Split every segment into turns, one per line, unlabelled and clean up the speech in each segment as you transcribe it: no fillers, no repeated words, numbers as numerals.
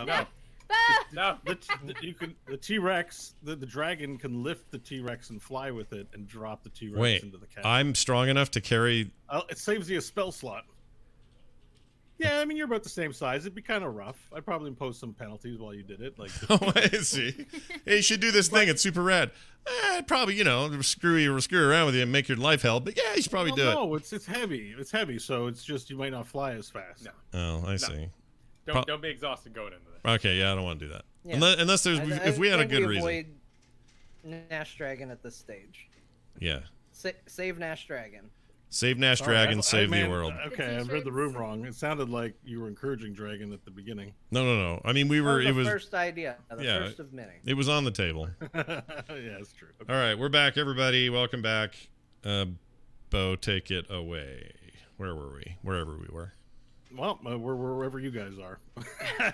No. No.
The T-Rex, the dragon can lift the T-Rex and fly with it and drop the T-Rex
Wait,
into the cat.
I'm strong enough to carry.
It saves you a spell slot. Yeah, I mean you're about the same size. It'd be kind of rough. I'd probably impose some penalties while you did it. Like,
Oh, I see. Hey, you should do this thing. It's super rad. I'd probably, screw around with you and make your life hell. But yeah, you should probably do it.
No, it's heavy. It's heavy, so it's just you might not fly as fast.
No.
Oh, I see.
Don't be exhausted going into this.
Okay, yeah, I don't want to do that.
Yeah.
Unless there's, if we had a good reason.
Avoid Nash Dragon at this stage.
Yeah.
Save Nash Dragon.
Save Nash Dragon, save the world.
Okay, I read the room wrong. It sounded like you were encouraging Dragon at the beginning.
No. I mean, we were.
It was
the
first idea. The first of many.
It was on the table.
Yeah, it's true. Okay.
All right, we're back, everybody. Welcome back. Bo, take it away. Where were we? Wherever we were.
Well, we're wherever you guys are.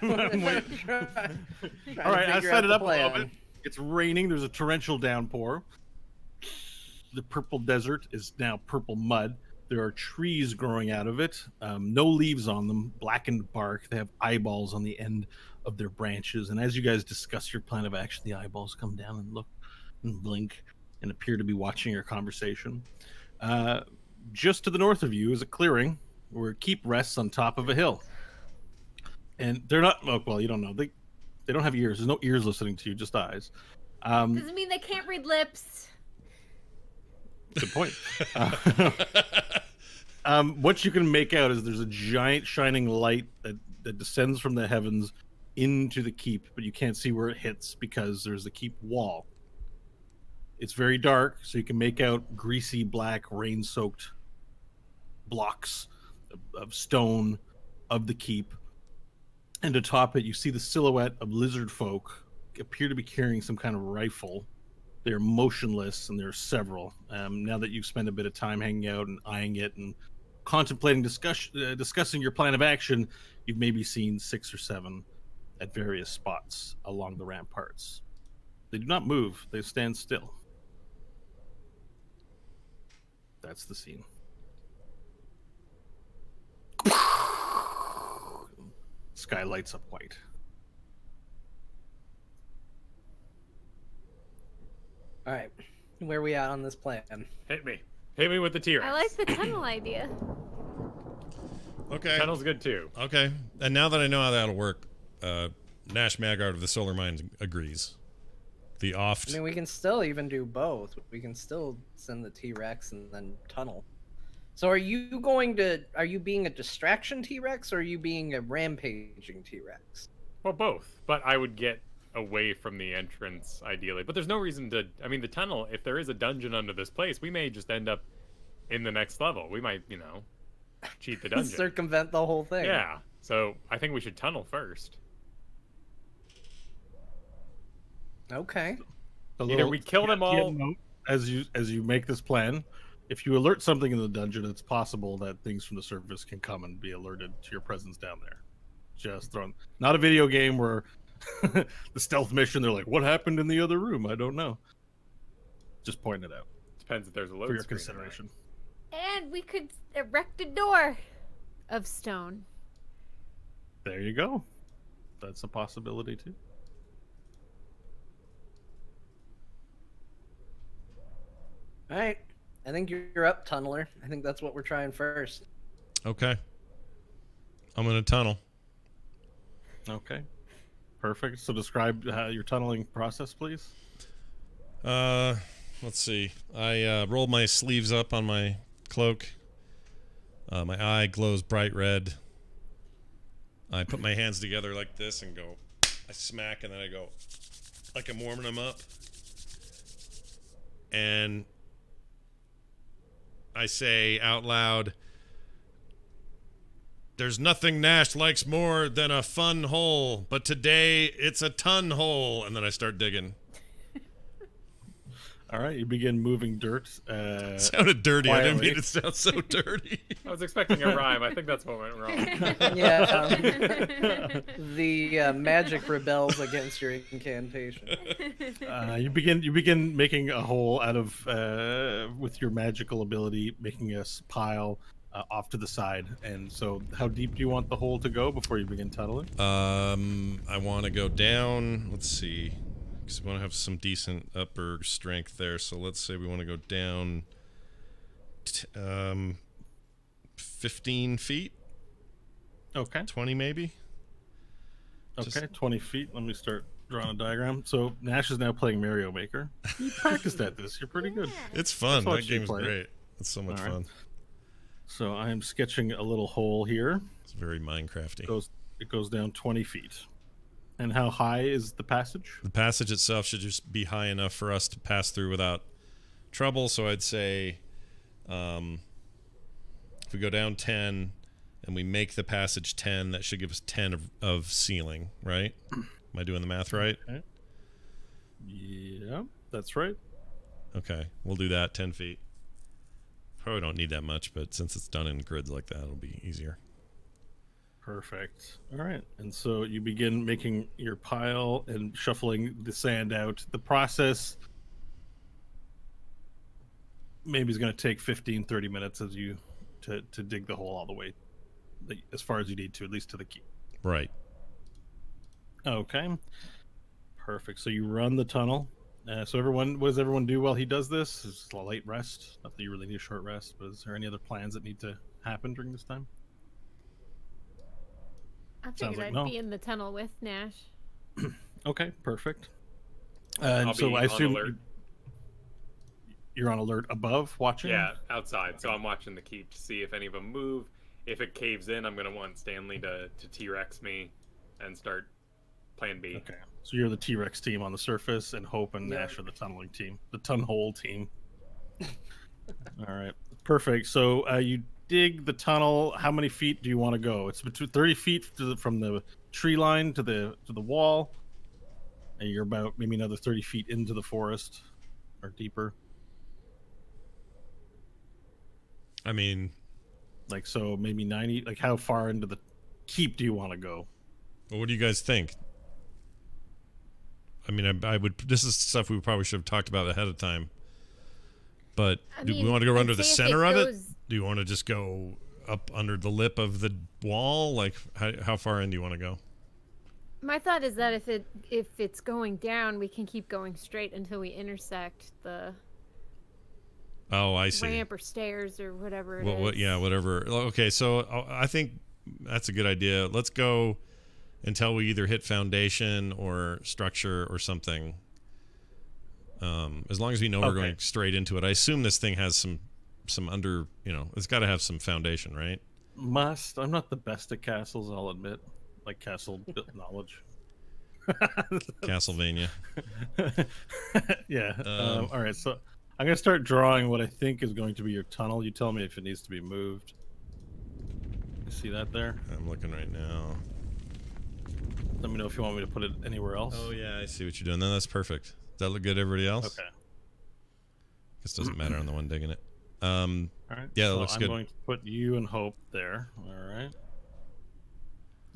All
All right, I set it up a little bit. It's raining. There's a torrential downpour. The purple desert is now purple mud. There are trees growing out of it. No leaves on them, blackened bark. They have eyeballs on the end of their branches. And as you guys discuss your plan of action, the eyeballs come down and look and blink and appear to be watching your conversation. Just to the north of you is a clearing where Keep rests on top of a hill. And they're not, well, you don't know. They don't have ears. There's no ears listening to you, just eyes.
Doesn't mean they can't read lips.
Good point. What you can make out is there's a giant shining light that descends from the heavens into the keep, but you can't see where it hits because there's the keep wall. It's very dark, so you can make out greasy, black, rain-soaked blocks of stone of the keep. And atop it, you see the silhouette of lizard folk appear to be carrying some kind of rifle. They're motionless, and there are several. Now that you've spent a bit of time hanging out and eyeing it and contemplating discussing your plan of action, you've maybe seen 6 or 7 at various spots along the ramparts. They do not move. They stand still. That's the scene. Sky lights up white.
All right, where are we at on this plan?
Hit me with the T-Rex.
I like the tunnel idea.
Okay.
Tunnel's good too.
Okay. And now that I know how that'll work, Nash Magard of the Solar Mines agrees. The oft.
I mean, we can still even do both. We can still send the T-Rex and then tunnel. So are you being a distraction T-Rex, or are you being a rampaging T-Rex?
Well, both. But I would get away from the entrance, ideally. But there's no reason to... I mean, the tunnel, if there is a dungeon under this place, we may just end up in the next level. We might, cheat the dungeon.
Circumvent the whole thing.
Yeah. So I think we should tunnel first.
Okay.
Either we kill them all...
As you make this plan, if you alert something in the dungeon, it's possible that things from the surface can come and be alerted to your presence down there. Just thrown. Not a video game where the stealth mission, they're like, what happened in the other room? I don't know. Just pointing it out.
Depends if there's a load
for your
screen
consideration.
And we could erect a door of stone.
There you go. That's a possibility too.
All right. I think you're up, Tunneler. I think that's what we're trying first.
Okay. I'm going to tunnel.
Okay. Perfect. So describe your tunneling process, please.
Let's see. I rolled my sleeves up on my cloak. My eye glows bright red. I put my hands together like this and go. I smack, and then I go like I'm warming them up. And I say out loud, "There's nothing Nash likes more than a fun hole, but today it's a ton hole." And then I start digging.
All right, you begin moving dirt.
It sounded dirty.
Quietly.
I didn't mean it sound so dirty.
I was expecting a rhyme. I think that's what went wrong.
Yeah. The magic rebels against your incantation.
You begin making a hole out of with your magical ability, making a pile off to the side. And so, how deep do you want the hole to go before you begin tunneling?
I want to go down. Let's see, because we want to have some decent upper strength there. So let's say we want to go down 15 feet.
Okay.
20 maybe.
Okay,
Just-
20 feet. Let me start drawing a diagram. So Nash is now playing Mario Maker. You practiced at this. You're pretty good.
It's fun.
That's what
That
you
game is
play.
great. It's so much
All right.
fun.
So I am sketching a little hole here.
It's very Minecrafty.
It goes down 20 feet. And how high is the passage?
The passage itself should just be high enough for us to pass through without trouble. So I'd say if we go down 10 and we make the passage 10, that should give us 10 of ceiling, right? Am I doing the math right?
Okay. Yeah, that's right.
Okay, we'll do that, 10 feet. Probably don't need that much, but since it's done in grids like that, it'll be easier.
Perfect. All right. And so you begin making your pile and shuffling the sand out. The process maybe is going to take 15, 30 minutes as you to dig the hole all the way as far as you need to, at least to the keep.
Right.
Okay. Perfect. So you run the tunnel. So what does everyone do while he does this? Is a light rest? Not that you really need a short rest, but is there any other plans that need to happen during this time?
I
Sounds
figured
like
I'd
no.
be in the tunnel with Nash.
Okay, perfect. And
I'll
so
be
I
on
assume
alert.
you're on alert above watching?
Yeah, outside. So I'm watching the keep to see if any of them move. If it caves in, I'm gonna want Stanley to T-Rex me and start plan B.
Okay. So you're the T-Rex team on the surface, and Hope and
Yeah.
Nash are the tunneling team, the tunhole team. All right, perfect. So you dig the tunnel. How many feet do you want to go? It's between 30 feet from the tree line to the wall, and you're about maybe another 30 feet into the forest or deeper.
I mean,
Like so, maybe 90. Like how far into the keep do you want to go?
well, what do you guys think? I mean, I would. This is stuff we probably should have talked about ahead of time. But
I
do we
mean,
want to go
I'd
under the
say if
center of it?
goes-
Do you want to just go up under the lip of the wall? Like, how far in do you want to go?
My thought is that if it's going down, we can keep going straight until we intersect the
Oh, I see.
ramp or stairs or whatever it is.
Well, yeah, whatever. Okay, so I think that's a good idea. Let's go until we either hit foundation or structure or something. As long as we know we're
Okay.
going straight into it. I assume this thing has some under, it's got to have some foundation, right?
Must. I'm not the best at castles, I'll admit. Like castle knowledge.
Castlevania.
Yeah.
Um,
All right. So I'm gonna start drawing what I think is going to be your tunnel. You tell me if it needs to be moved. You see that there?
I'm looking right now.
Let me know if you want me to put it anywhere else.
Oh yeah, I see what you're doing. Then that's perfect. Does that look good to everybody else?
Okay.
Guess it doesn't matter on the one digging it.
All right.
Yeah, that
so
looks
I'm
good.
going to put you and Hope there. All right.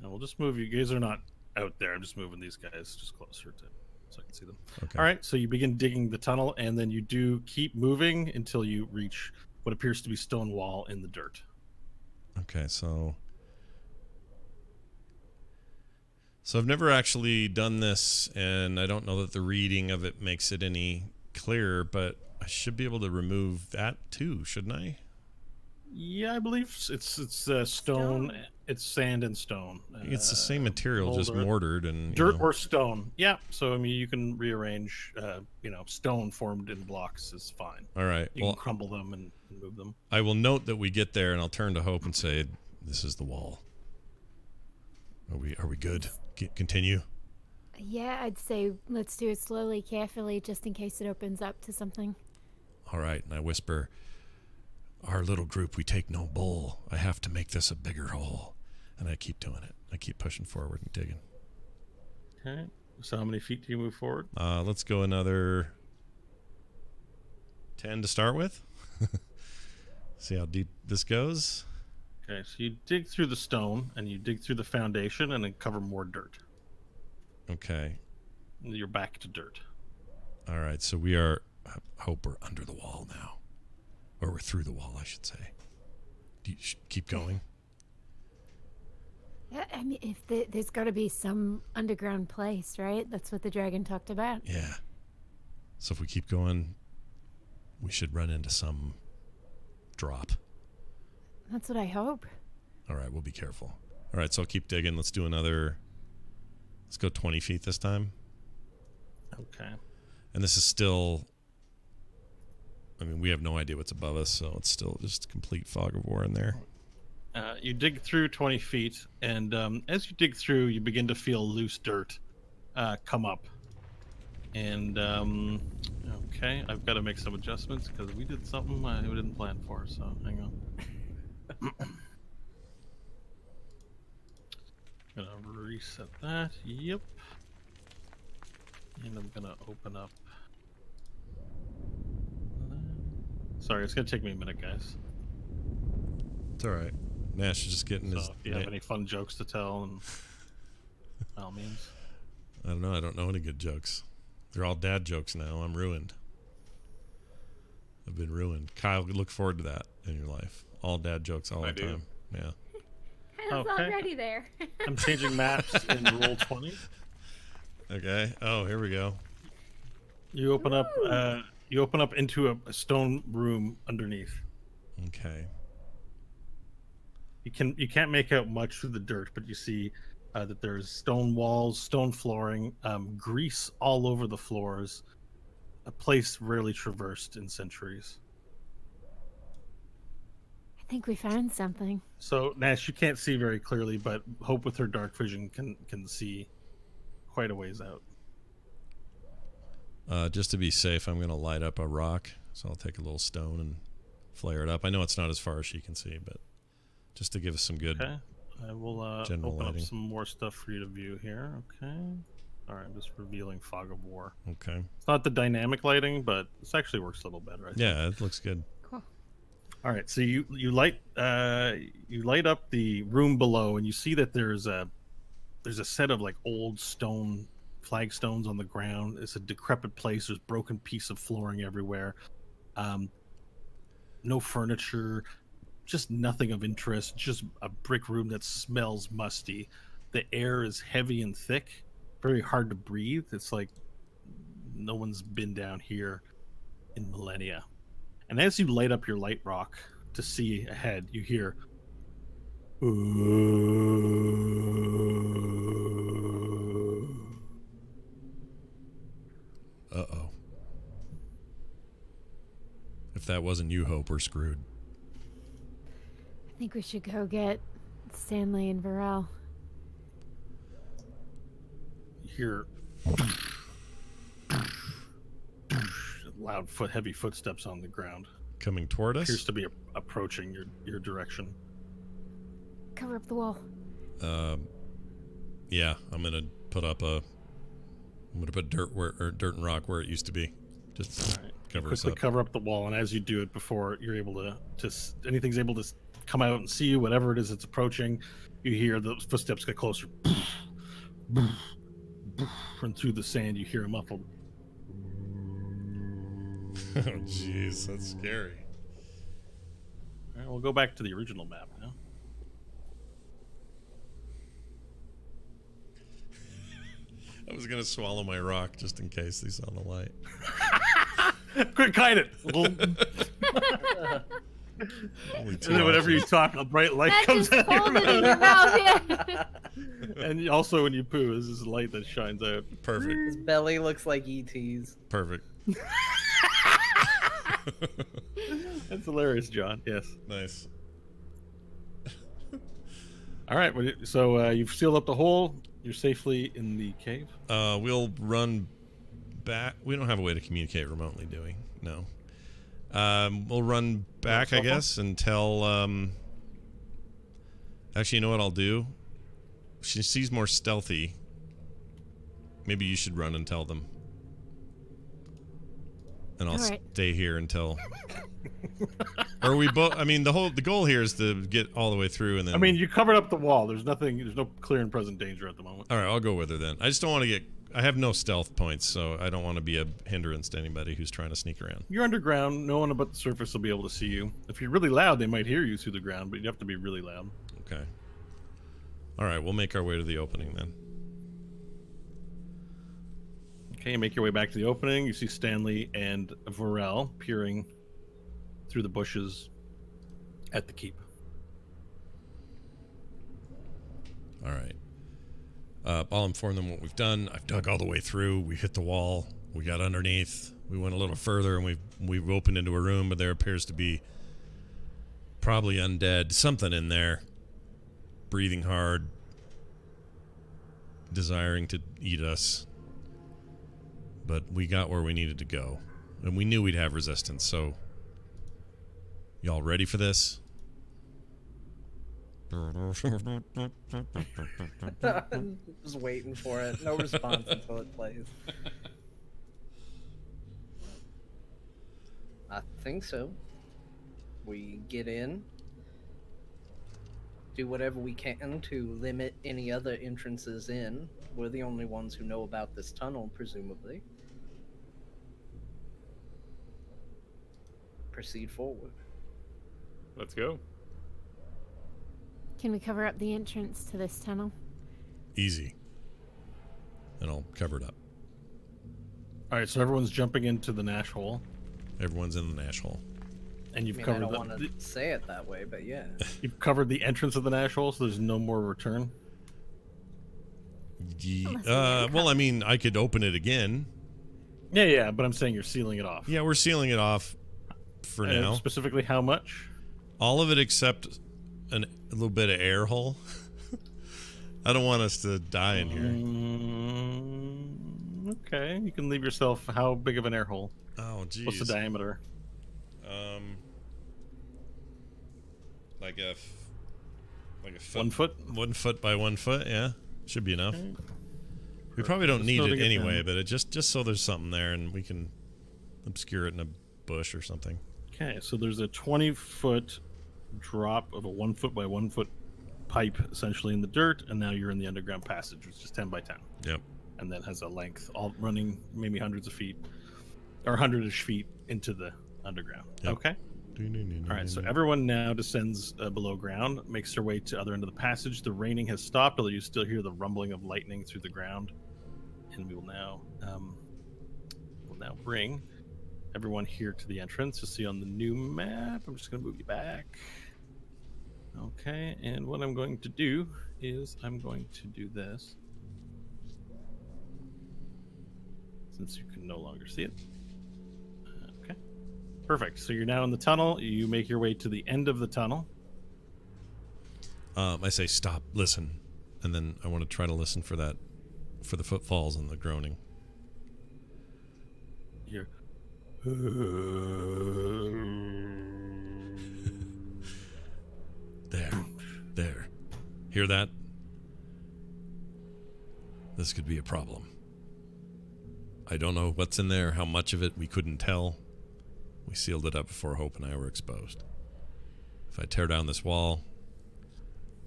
And we'll just move you. You guys are not out there. I'm just moving these guys just closer to so I can see them.
Okay.
All right. So you begin digging the tunnel, and then you do keep moving until you reach what appears to be stone wall in the dirt.
Okay, so I've never actually done this, and I don't know that the reading of it makes it any clearer, but I should be able to remove that too, shouldn't I?
Yeah, I believe it's stone. It's sand and stone.
It's the same material, just
boulder.
mortared and
Dirt or stone. Yeah. So I mean, you can rearrange. Stone formed in blocks is fine.
all right.
You
Well,
can crumble them and move them.
I will note that we get there, and I'll turn to Hope and say, "This is the wall. Are we good? Continue."
Yeah, I'd say let's do it slowly, carefully, just in case it opens up to something.
All right, and I whisper, "Our little group, we take no bull. I have to make this a bigger hole." And I keep doing it. I keep pushing forward and digging.
Okay. So how many feet do you move forward?
Let's go another 10 to start with. See how deep this goes.
Okay. So you dig through the stone and you dig through the foundation and then cover more dirt.
Okay.
You're back to dirt.
All right. So we are, I hope we're under the wall now. Or we're through the wall, I should say. Do you keep going?
Yeah, I mean, if there's got to be some underground place, right? That's what the dragon talked about.
Yeah. So if we keep going, we should run into some drop.
That's what I hope.
All right, we'll be careful. All right, so I'll keep digging. Let's do another. Let's go 20 feet this time.
Okay.
And this is still. I mean, we have no idea what's above us, so it's still just complete fog of war in there.
You dig through 20 feet, and as you dig through, you begin to feel loose dirt come up. And, okay, I've got to make some adjustments because we did something I didn't plan for, so hang on. Gonna reset that, yep. And I'm gonna open up. Sorry, it's gonna take me a minute, guys.
It's all right. Nash is just getting his.
So if you have any fun jokes to tell, and by all means.
I don't know. I don't know any good jokes. They're all dad jokes now. I'm ruined. I've been ruined. Kyle, look forward to that in your life. All dad jokes all the time. Yeah.
Kyle's
Okay.
already there.
I'm changing maps in Roll20.
Okay. Oh, here we go.
You open up. You open up into a stone room underneath.
Okay.
You can't make out much through the dirt, but you see that there's stone walls, stone flooring, grease all over the floors. A place rarely traversed in centuries.
I think we found something.
So Nash, you can't see very clearly, but Hope with her dark vision can see quite a ways out.
Just to be safe, I'm going to light up a rock. So I'll take a little stone and flare it up. I know it's not as far as she can see, but just to give us some good.
Okay. I will
general
open
lighting.
up some more stuff for you to view here. Okay. All right, I'm just revealing Fog of War.
Okay.
It's not the dynamic lighting, but this actually works a little better. I think.
Yeah, it looks good.
Cool.
All right, so you light up the room below, and you see that there's a set of like old stone flagstones on the ground. It's a decrepit place. There's broken piece of flooring everywhere. No furniture, just nothing of interest. Just a brick room that smells musty. The air is heavy and thick, very hard to breathe. It's like no one's been down here in millennia. And as you light up your light rock to see ahead, you hear.
Uh-oh. If that wasn't you, Hope, we're screwed.
I think we should go get Stanley and Varel.
You hear loud heavy footsteps on the ground.
Coming toward us?
Appears to be approaching your direction.
Cover up the wall.
Yeah, I'm gonna put dirt and rock where it used to be. Just
All right.
cover us
Quickly
up.
cover up the wall, and as you do it, before you're able to anything's able to come out and see you, whatever it is that's approaching, you hear the footsteps get closer. And through the sand, you hear a muffled.
Oh, jeez, that's scary.
All right, we'll go back to the original map now.
I was gonna swallow my rock just in case they saw the light.
Quick, hide it.
Only
And
two
then whenever you
options.
talk, a bright light
That
comes
just
out of
pulled
your
it in
mouth.
your mouth, yeah.
And also when you poo, there's this light that shines out.
Perfect.
His belly looks like ET's.
Perfect.
That's hilarious, John. Yes.
Nice.
All right. So you've sealed up the hole. You're safely in the cave.
We'll run back. We don't have a way to communicate remotely, do we? No. We'll run back, I guess, and tell. Actually, you know what I'll do? She sees more stealthy. Maybe you should run and tell them. And I'll
All right.
stay here until. Or we both. I mean, the goal here is to get all the way through, and then.
I mean, you covered up the wall. There's no clear and present danger at the moment.
All right, I'll go with her then. I just don't want to get I have no stealth points, so I don't want to be a hindrance to anybody who's trying to sneak around.
You're underground. No one above the surface will be able to see you. If you're really loud, they might hear you through the ground, but you have to be really loud.
Okay. All right, we'll make our way to the opening then.
Okay, you make your way back to the opening. You see Stanley and Varel peering through the bushes at the keep.
All right. I'll inform them what we've done. I've dug all the way through. We hit the wall. We got underneath. We went a little further, and we've opened into a room, but there appears to be probably undead. Something in there. Breathing hard. Desiring to eat us. But we got where we needed to go. And we knew we'd have resistance, so... Y'all ready for this?
Just waiting for it. No response until it plays. I think so. We get in, do whatever we can to limit any other entrances in. We're the only ones who know about this tunnel, presumably. Proceed forward.
Let's go.
Can we cover up the entrance to this tunnel?
Easy. And I'll cover it up.
All right, so everyone's jumping into the Nash hole,
Everyone's in the Nash hole.
and you've
I
covered
don't want to say it that way, but yeah.
you've covered the entrance of the Nash hole, so there's no more return.
Well, I mean, I could open it again.
Yeah, but I'm saying you're sealing it off.
Yeah, we're sealing it off for
And
now.
specifically, how much?
All of it except a little bit of air hole. I don't want us to die in here.
Okay, you can leave yourself how big of an air hole?
Oh, geez.
What's the diameter?
Like a foot.
1 foot?
1 foot by 1 foot. Yeah, should be enough.
Okay.
We probably don't
Just
need
noting
it
it
anyway,
down.
but it just so there's something there and we can obscure it in a bush or something.
Okay, so there's a 20-foot drop of a 1 foot by 1 foot pipe essentially in the dirt, and now you're in the underground passage, which is 10 by 10.
Yep.
And that has a length all running maybe hundreds of feet or 100-ish feet into the underground.
Yep.
Okay. All right, so everyone now descends below ground, makes their way to the other end of the passage. The raining has stopped, although you still hear the rumbling of lightning through the ground. And we will now bring everyone here to the entrance. You'll see on the new map. I'm just going to move you back. Okay, and what I'm going to do is I'm going to do this. Since you can no longer see it. Okay. Perfect. So you're now in the tunnel. You make your way to the end of the tunnel.
I say stop, listen, and then I want to try to listen for the footfalls and the groaning.
You're...
There. Hear that? This could be a problem. I don't know what's in there, how much of it we couldn't tell. We sealed it up before Hope and I were exposed. If I tear down this wall,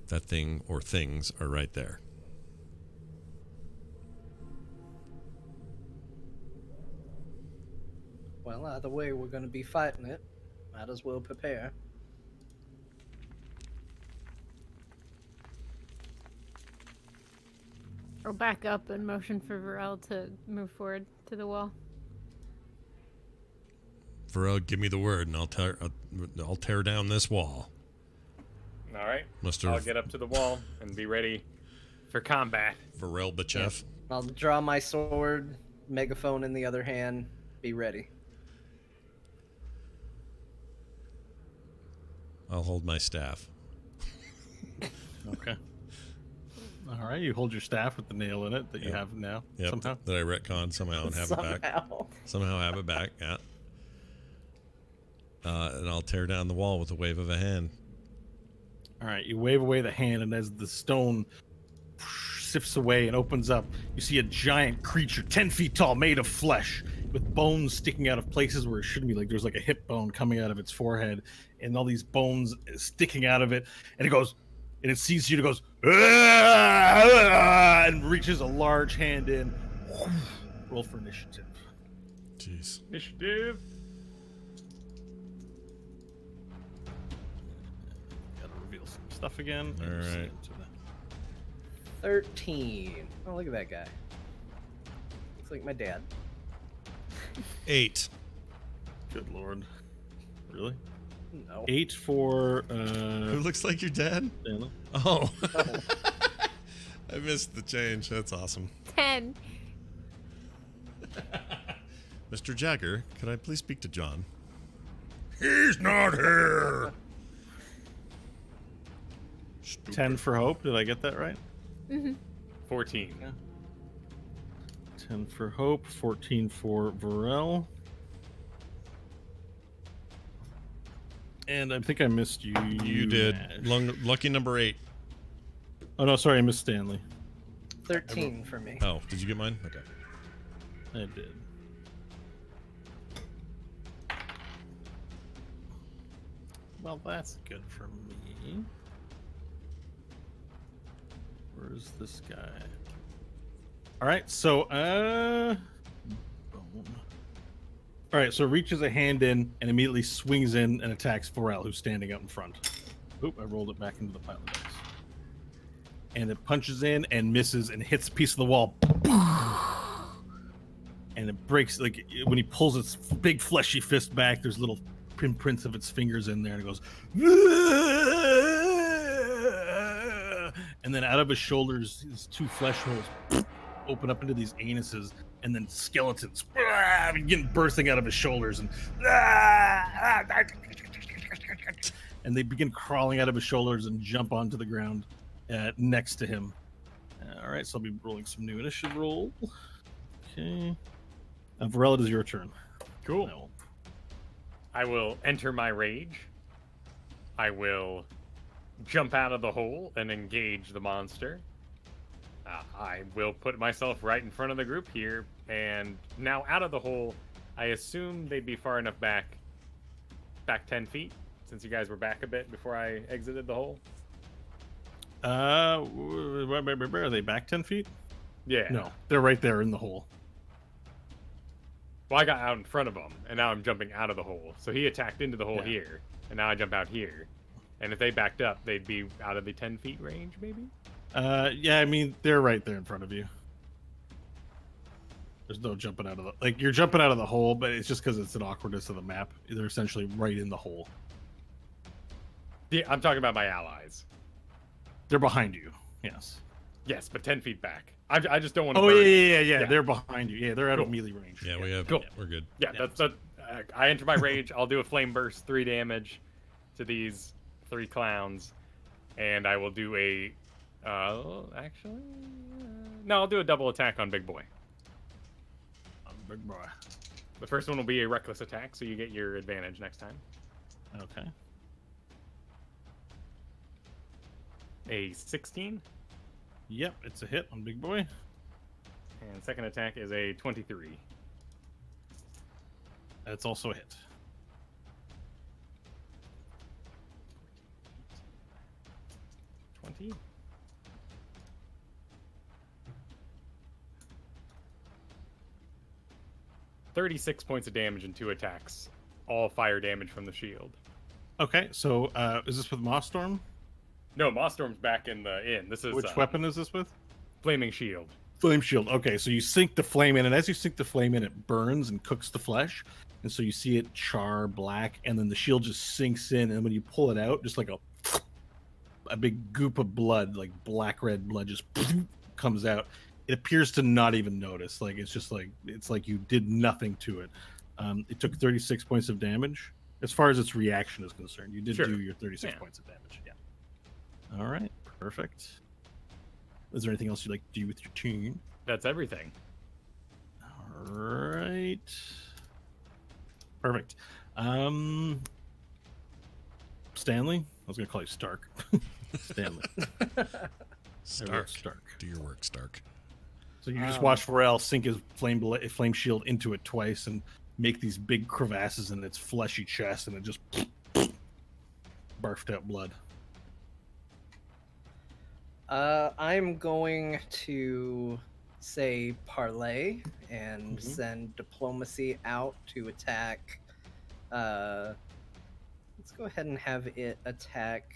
that thing or things are right there.
Well, either way, we're going to be fighting it. Might as well prepare.
Or back up and motion for Varel to move forward to the wall.
Varel, give me the word, and I'll tear down this wall.
All right.
Mr.
I'll get up to the wall and be ready for combat.
Varel Bachev.
I'll draw my sword, megaphone in the other hand, be ready.
I'll hold my staff.
Okay. All right, you hold your staff with the nail in it that you
Yep.
have now.
Yep,
Somehow.
that I retcon somehow and have it back.
Somehow.
Somehow have it back, yeah. And I'll tear down the wall with a wave of a hand.
All right, you wave away the hand, and as the stone sifts away and opens up, you see a giant creature, 10 feet tall, made of flesh, with bones sticking out of places where it shouldn't be. Like there's like a hip bone coming out of its forehead, and all these bones sticking out of it. And it goes, and it sees you, and it goes, "Ah!" and reaches a large hand in, Roll for initiative.
Jeez.
Initiative.
Gotta reveal some stuff again.
All
And send
right.
it to the-
13. Oh, look at that guy. Looks like my dad.
8.
Good lord. Really?
No.
8 for
Who looks like your dad?
Stanley.
Oh. I missed the change. That's awesome.
10.
Mr. Jagger, could I please speak to John? He's not here.
10 for Hope. Did I get that right?
14.
10 for Hope. 14 for Varel. And I think I missed you.
You did.
Nash.
Lucky number 8.
Oh no, sorry, I missed Stanley.
13 for me.
Oh, did you get mine? Okay.
I did. Well, that's good for me. Where's this guy? All right, so boom. All right, so reaches a hand in and immediately swings in and attacks Forel, who's standing up in front. Oop, I rolled it back into the pile of dice. And it punches in and misses and hits a piece of the wall. And it breaks, like, when he pulls its big fleshy fist back, there's little imprints of its fingers in there, and it goes, and then out of his shoulders, his 2 flesh holes open up into these anuses, and then skeletons begin bursting out of his shoulders, and they begin crawling out of his shoulders and jump onto the ground next to him. All right, so I'll be rolling some new initiative roll. Okay. Varela, it is your turn.
Cool. I will enter my rage. I will jump out of the hole and engage the monster. I will put myself right in front of the group here, and now out of the hole, I assume they'd be far enough back 10 feet, since you guys were back a bit before I exited the hole.
Are they back 10 feet?
Yeah.
No, they're right there in the hole.
Well, I got out in front of him, and now I'm jumping out of the hole. So he attacked into the hole
Yeah.
here, and now I jump out here. And if they backed up, they'd be out of the 10 feet range, maybe?
Yeah, I mean, they're right there in front of you. There's no jumping out of the... Like, you're jumping out of the hole, but it's just because it's an awkwardness of the map. They're essentially right in the hole.
Yeah, I'm talking about my allies.
They're behind you, yes.
Yes, but 10 feet back. I just don't want to.
Oh,
burn.
yeah. They're behind you. Yeah, they're out of
Cool.
melee range.
Yeah, we have.
Cool.
We're good.
Yeah, that's I enter my rage. I'll do a flame burst, 3 damage to these 3 clowns, and I will do a. Actually, no, I'll do a double attack on Big Boy.
Big boy.
The first one will be a reckless attack, so you get your advantage next time.
Okay.
A 16,
Yep, it's a hit on Big Boy.
and second attack is a 23.
That's also a hit.
$20. $36 points of damage and 2 attacks. All fire damage from the shield.
Okay, so is this with Moss Storm?
No, Mosstorm's back in the inn. This is
Which weapon is this with?
Flaming Shield.
Flame shield. Okay, so you sink the flame in, and as you sink the flame in, it burns and cooks the flesh, and so you see it char black, and then the shield just sinks in, and when you pull it out, just like a big goop of blood, like black red blood, just comes out. It appears to not even notice. Like it's like you did nothing to it. It took 36 points of damage. As far as its reaction is concerned, you did
Sure.
do your 36
Yeah.
points of damage. Yeah. All right, perfect. Is there anything else you'd like to do with your turn?
That's everything.
All right. Perfect. Stanley? I was going to call you Stark. Stanley.
Stark.
Stark.
Do your work, Stark.
So you just watch Pharrell sink his flame shield into it twice and make these big crevasses in its fleshy chest, and it just barfed out blood.
I'm going to say parlay and
Mhm.
send diplomacy out to attack. Let's go ahead and have it attack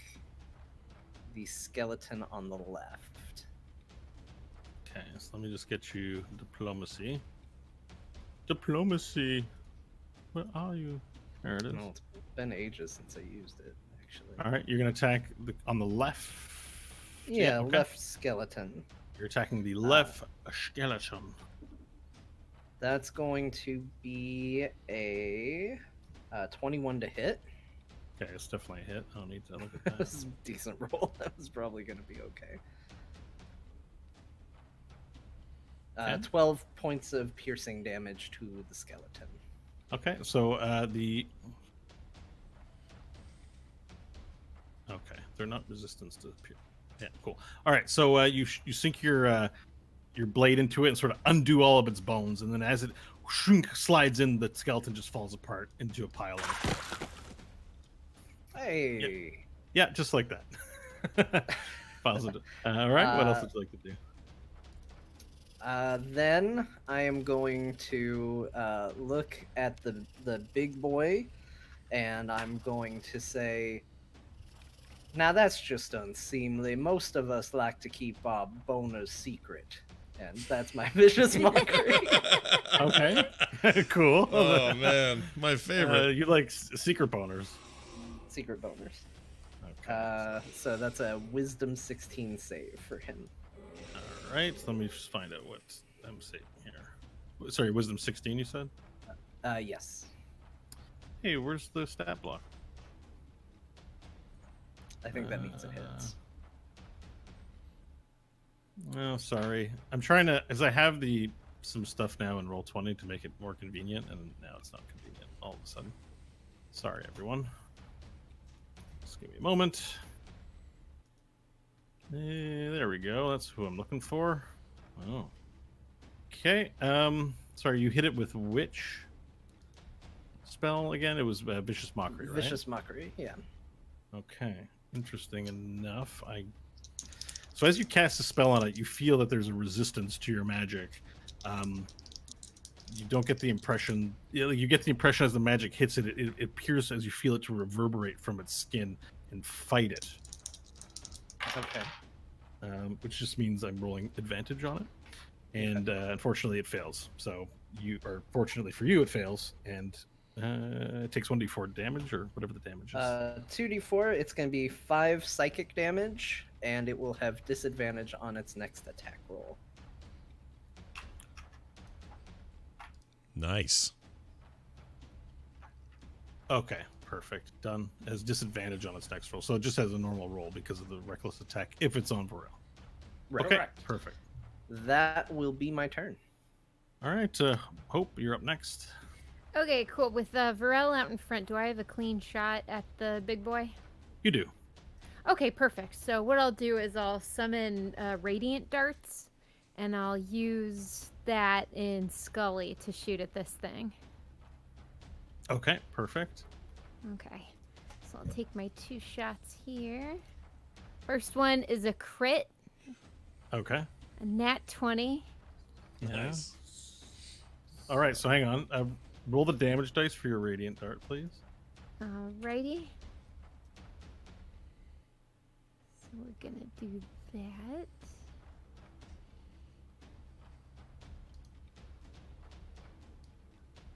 the skeleton on the left.
Okay, so let me just get you diplomacy. Diplomacy. Where are you? There it is.
Well, it's been ages since I used it, actually.
All right, you're gonna attack on the left.
Yeah,
okay.
left skeleton.
You're attacking the left skeleton.
That's going to be a 21 to hit.
Okay, it's definitely a hit. I don't need to look at
This
that.
is a decent roll. That was probably going to be okay.
Okay.
12 points of piercing damage to the skeleton.
Okay, so okay, they're not resistance to yeah, cool. All right, so you sink your blade into it and sort of undo all of its bones, and then as it slides in, the skeleton just falls apart into a pile.
Hey.
Yeah, just like that. Files it. All right, what else would you like to do?
Then I am going to look at the big boy, and I'm going to say, now that's just unseemly. Most of us like to keep our boners secret, and that's my vicious mockery.
Okay, cool.
Oh man, my favorite.
You like secret boners.
Secret boners.
Okay.
So that's a wisdom 16 save for him.
All right, so let me just find out what I'm saying here. Sorry, wisdom 16, you said?
Yes.
Hey, where's the stat block?
I think that means it hits.
Oh, sorry. I'm trying to, as I have some stuff now in Roll20 to make it more convenient, and now it's not convenient all of a sudden. Sorry, everyone. Just give me a moment. There we go. That's who I'm looking for. Oh. Okay. Sorry, you hit it with which spell again? It was Vicious Mockery, right?
Vicious Mockery, yeah.
Okay. Interesting enough. So as you cast a spell on it, you feel that there's a resistance to your magic. You don't get the impression. You get the impression as the magic hits it, it appears as you feel it to reverberate from its skin and fight it.
Okay.
Which just means I'm rolling advantage on it, and unfortunately it fails. So fortunately for you, it fails, and it takes 1d4 damage or whatever the damage is.
2d4. It's going to be 5 psychic damage, and it will have disadvantage on its next attack roll.
Nice.
Okay, perfect. Done. Has disadvantage on its next roll, so it just has a normal roll because of the reckless attack if it's on Varel. Okay,
Correct.
perfect.
That will be my turn.
All right, Hope, you're up next.
Okay, cool. With Varel out in front, do I have a clean shot at the big boy?
You do.
Okay, perfect. So what I'll do is I'll summon radiant darts, and I'll use that in Scully to shoot at this thing.
Okay, perfect.
Okay, so I'll take my 2 shots here. First one is a crit,
Okay.
a nat 20.
Nice.
All right, so hang on. Roll the damage dice for your radiant dart, please.
Alrighty. So we're gonna do that.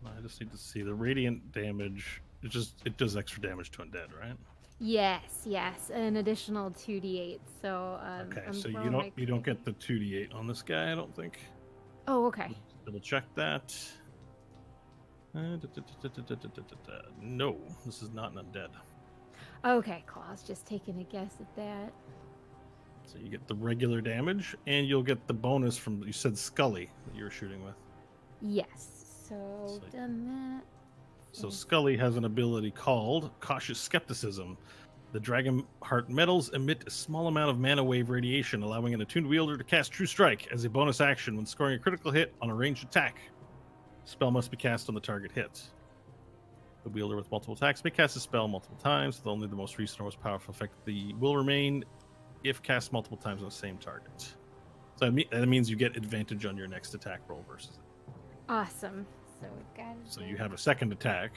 I just need to see the radiant damage. It does extra damage to undead, right?
Yes, an additional 2d8. So
Okay,
I'm
so you
rolling
don't
my-
you don't get the 2d8 on this guy, I don't think.
Oh, okay.
Double check that. No, this is not an undead.
Okay, cool. I was just taking a guess at that.
So you get the regular damage, and you'll get the bonus from, you said Scully that you were shooting with.
Yes. So
Sweet.
done that.
So Scully has an ability called Cautious Skepticism. The Dragon Heart metals emit a small amount of mana wave radiation, allowing an attuned wielder to cast True Strike as a bonus action when scoring a critical hit on a ranged attack. Spell must be cast on the target hit. The wielder with multiple attacks may cast a spell multiple times, with only the most recent or most powerful effect will remain if cast multiple times on the same target. So that means you get advantage on your next attack roll versus it.
Awesome. So we've got.
So you have a second attack.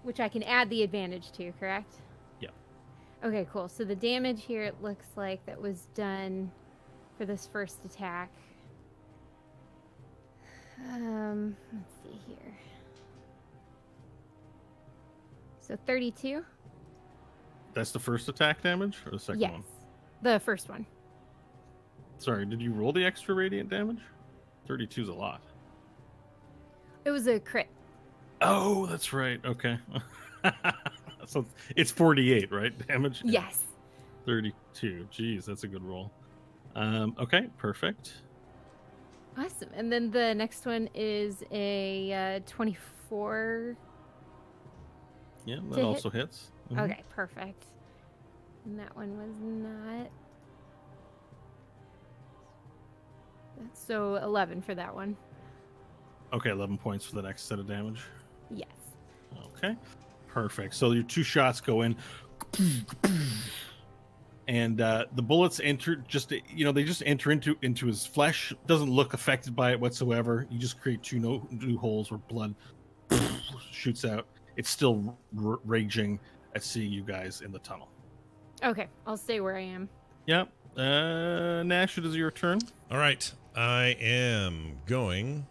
Which I can add the advantage to, correct?
Yeah.
Okay, cool. So the damage here, it looks like that was done for this first attack. Let's see here. So 32?
That's the first attack damage or the second
Yes.
one?
The first one.
Sorry, did you roll the extra radiant damage? 32 is a lot.
It was a crit.
Oh, that's right. Okay. So it's 48, right? Damage?
Yes.
32. Jeez, that's a good roll. Okay, perfect.
Awesome. And then the next one is a 24.
Yeah,
To
that
hit?
also hits. Mhm.
Okay, perfect. And that one was not. So 11 for that one.
Okay, 11 points for the next set of damage.
Yes.
Okay, perfect. So your 2 shots go in, and the bullets enter. They just enter into his flesh. Doesn't look affected by it whatsoever. You just create 2 new holes where blood shoots out. It's still raging at seeing you guys in the tunnel.
Okay, I'll stay where I am.
Yep. Nash, it is your turn.
All right, I am going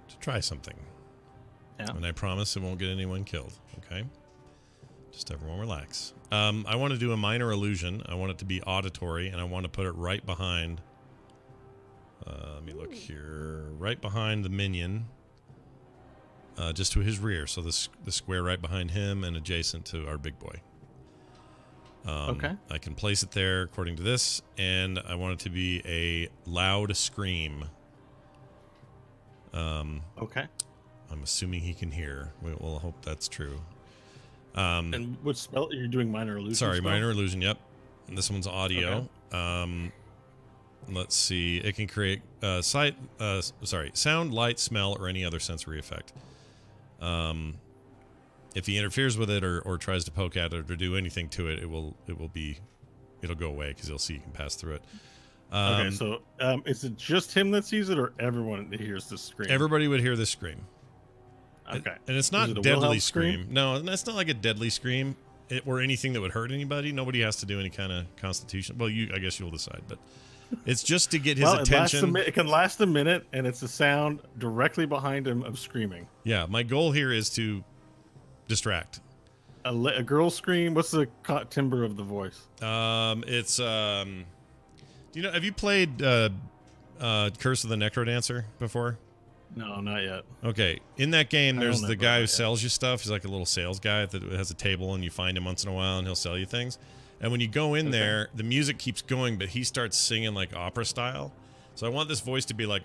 to try something.
Yeah.
And I promise it won't get anyone killed, okay? Just everyone relax. I want to do a minor illusion. I want it to be auditory, and I want to put it right behind... let me look here. Right behind the minion. Just to his rear. So the square right behind him and adjacent to our big boy.
Okay.
I can place it there according to this, and I want it to be a loud scream.
Okay.
I'm assuming he can hear. We'll hope that's true.
And what spell? You're doing minor illusion?
Sorry,
spell?
minor illusion. Yep. And this one's audio.
Okay.
Let's see. It can create sound, light, smell, or any other sensory effect. If he interferes with it or tries to poke at it or do anything to it, it'll go away because he'll see you can pass through it.
Okay, so is it just him that sees it, or everyone that hears the scream?
Everybody would hear this scream.
Okay.
And it's
Is
not
it a
deadly
Wilhelm
scream. No, that's not like a deadly scream or anything that would hurt anybody. Nobody has to do any kind of constitution. Well, I guess you'll decide, but it's just to get his attention.
It can last a minute, and it's a sound directly behind him of screaming.
Yeah, my goal here is to distract.
A girl scream. What's the timbre of the voice?
It's have you played Curse of the Necrodancer before?
No, not yet.
Okay, in that game,
I
there's
don't
the
know
guy
about
who
that
sells you stuff. He's like a little sales guy that has a table, and you find him once in a while, and he'll sell you things. And when you go in there, the music keeps going, but he starts singing like opera style. So I want this voice to be like,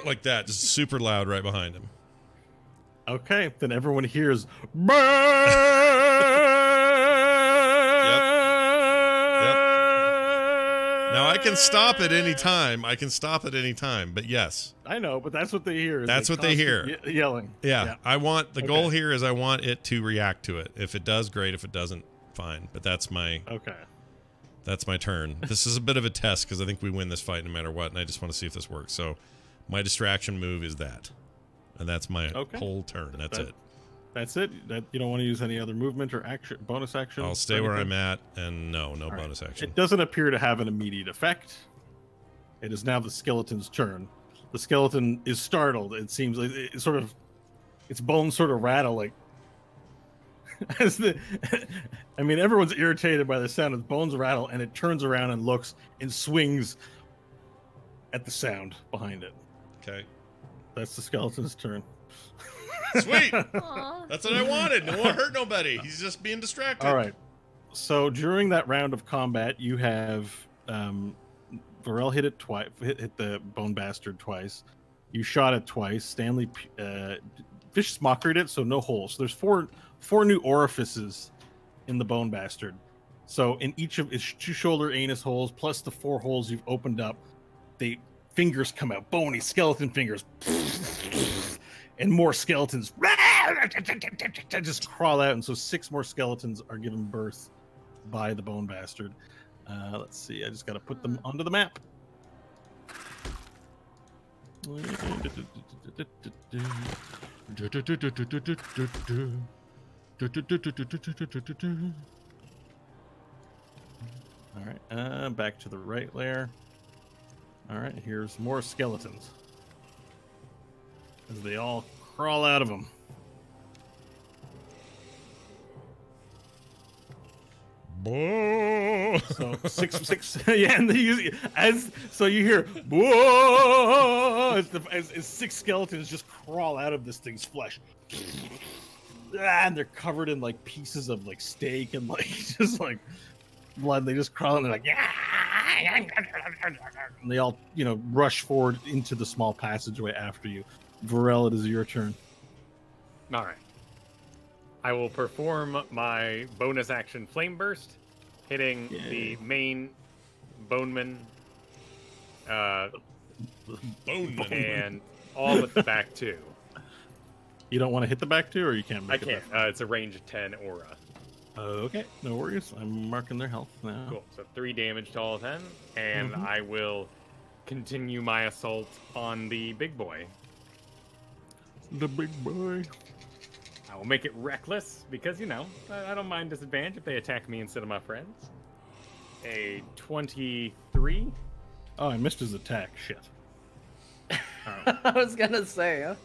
like that, just super loud right behind him.
Okay, then everyone hears.
Now I can stop at any time. But yes,
I know, but that's what they hear.
That's what they hear.
Yelling.
Yeah. I want the goal here is I want it to react to it. If it does, great. If it doesn't, fine. But that's my turn. This is a bit of a test because I think we win this fight no matter what, and I just want to see if this works. So my distraction move is that, and that's my whole turn. That's it.
That's it. You don't want to use any other movement or action, bonus action.
I'll stay where I'm at, and no bonus action.
It doesn't appear to have an immediate effect. It is now the skeleton's turn. The skeleton is startled. It seems like its bones sort of rattle like. Everyone's irritated by the sound of the bones rattle, and it turns around and looks and swings at the sound behind it.
Okay.
That's the skeleton's turn.
Sweet.
Aww.
That's what I wanted. No one hurt nobody. He's just being distracted.
All right. So during that round of combat, you have Varel hit it twice, hit the Bone Bastard twice. You shot it twice. Stanley Vicious Mockered it, so no holes. So there's four new orifices in the Bone Bastard. So in each of its 2 shoulder anus holes, plus the 4 holes you've opened up, fingers come out, bony skeleton fingers. And more skeletons just crawl out, and so 6 more skeletons are given birth by the Bone Bastard. Let's see. I just got to put them onto the map. All right, back to the right layer. All right, here's more skeletons. As they all crawl out of them.
Boo!
So six, yeah, and so you hear whoa as six skeletons just crawl out of this thing's flesh, and they're covered in like pieces of like steak and like just like blood. They just crawl and they're like, yeah, and they all rush forward into the small passageway after you. Varel, it is your turn.
All right. I will perform my bonus action Flame Burst, hitting the main Boneman,
Boneman.
and all but the back two.
You don't want to hit the back two, or you can't
I
make it?
can't. It's a range 10 aura.
Okay, no worries. I'm marking their health now.
Cool. So 3 damage to all 10, and I will continue my assault on the big boy.
The big boy.
I will make it reckless because, I don't mind disadvantage if they attack me instead of my friends. A 23.
Oh, I missed his attack. Shit.
I was gonna say, huh?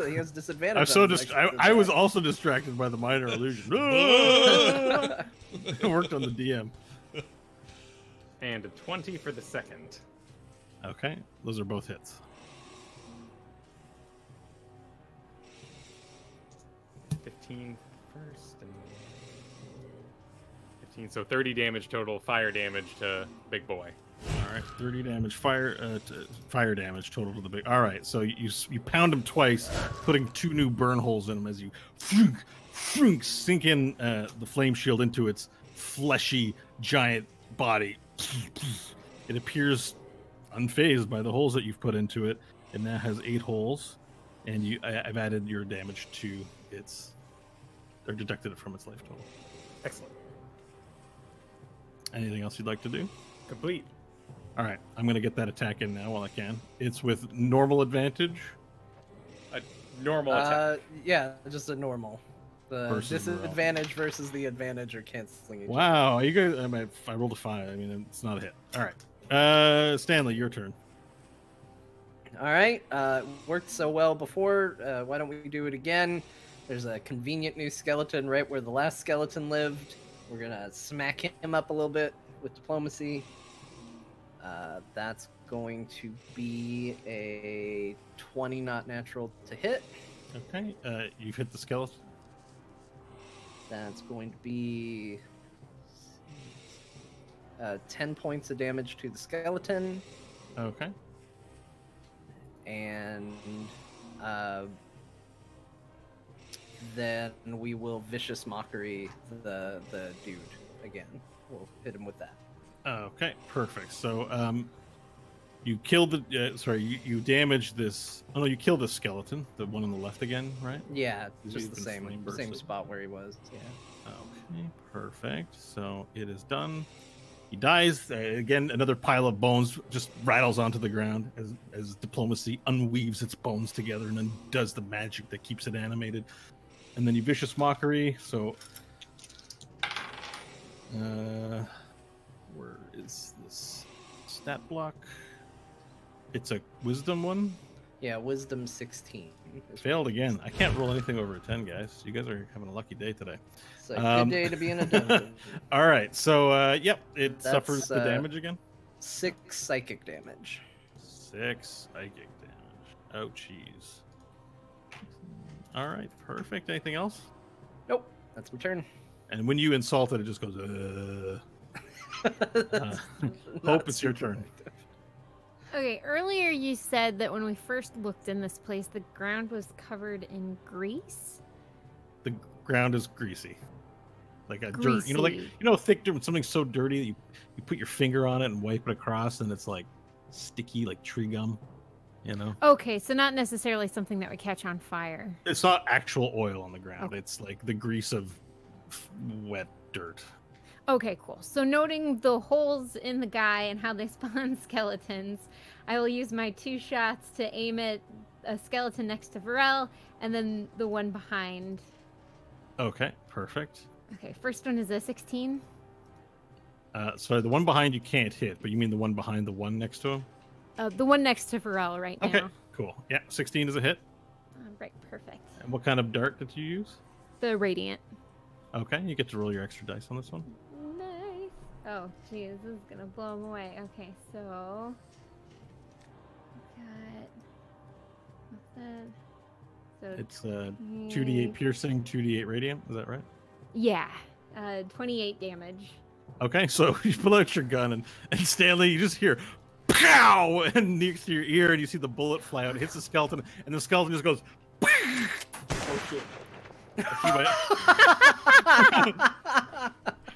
He has disadvantage.
I'm so
on his next
I was
attack.
also distracted by the minor illusion. It worked on the DM.
And a 20 for the second.
Okay, those are both hits.
15 first and 15, so 30 damage total, fire damage to big boy.
All right, 30 damage, fire damage total to the big. All right, so you pound him twice, putting 2 new burn holes in him as you sink in the flame shield into its fleshy giant body. It appears unfazed by the holes that you've put into it. It now has 8 holes, and I've added your damage to its. Or deducted it from its life total.
Excellent.
Anything else you'd like to do?
Complete.
All right, I'm going to get that attack in now while I can. It's with normal advantage.
A normal attack.
Yeah, just a normal. The
Versus
disadvantage versus the advantage are canceling each other.
Wow, you guys! I rolled a 5. I mean, it's not a hit. All right, Stanley, your turn.
All right, worked so well before. Why don't we do it again? There's a convenient new skeleton right where the last skeleton lived. We're gonna smack him up a little bit with diplomacy. That's going to be a 20 not natural to hit.
Okay, you've hit the skeleton.
That's going to be 10 points of damage to the skeleton.
Okay.
And then we will vicious mockery the dude again. We'll hit him with that.
Okay, perfect. So, you killed the. You damaged this. Oh no, you killed the skeleton, the one on the left again, right?
Yeah,
He's
just the
been
same
flame
same
bursted.
spot where he was. Yeah.
Okay, perfect. So it is done. He dies. Again, another pile of bones just rattles onto the ground as diplomacy unweaves its bones together and undoes the magic that keeps it animated. And then you vicious mockery. So, where is this stat block? It's a wisdom one.
Yeah, wisdom 16.
Failed again. I can't roll anything over a 10, guys. You guys are having a lucky day today.
It's a good day to be in a dungeon.
All right. So, yep, it
That's,
suffers the damage again.
6 psychic damage.
6 psychic damage. Oh, jeez. All right, perfect. Anything else?
Nope, that's my turn.
And when you insult it, it just goes, Hope, it's your turn.
Okay, earlier you said that when we first looked in this place, the ground was covered in grease.
The ground is greasy. Like a dirt.
Greasy.
Thick dirt, when something's so dirty that you put your finger on it and wipe it across and it's like sticky, like tree gum,
Okay, so not necessarily something that would catch on fire.
It's not actual oil on the ground.
Okay.
It's like the grease of wet dirt.
Okay, cool. So noting the holes in the guy and how they spawn skeletons, I will use my 2 shots to aim at a skeleton next to Varel, and then the one behind.
Okay, perfect.
Okay, first one is a 16.
Sorry, the one behind you can't hit, but you mean the one behind the one next to him?
The one next to Varel right now.
Okay, cool. Yeah, 16 is a hit.
Right, perfect.
And what kind of dart did you use?
The radiant.
Okay, you get to roll your extra dice on this one.
Nice. Oh, geez, this is gonna blow him away. Okay, so got what's that? So
It's 2d8 piercing, 2d8 radiant. Is that right?
yeah, 28 damage.
Okay, so you pull out your gun, and Stanley, you just hear pow, and next to your ear, and you see the bullet fly out, it hits the skeleton, and the skeleton just goes. Oh shit!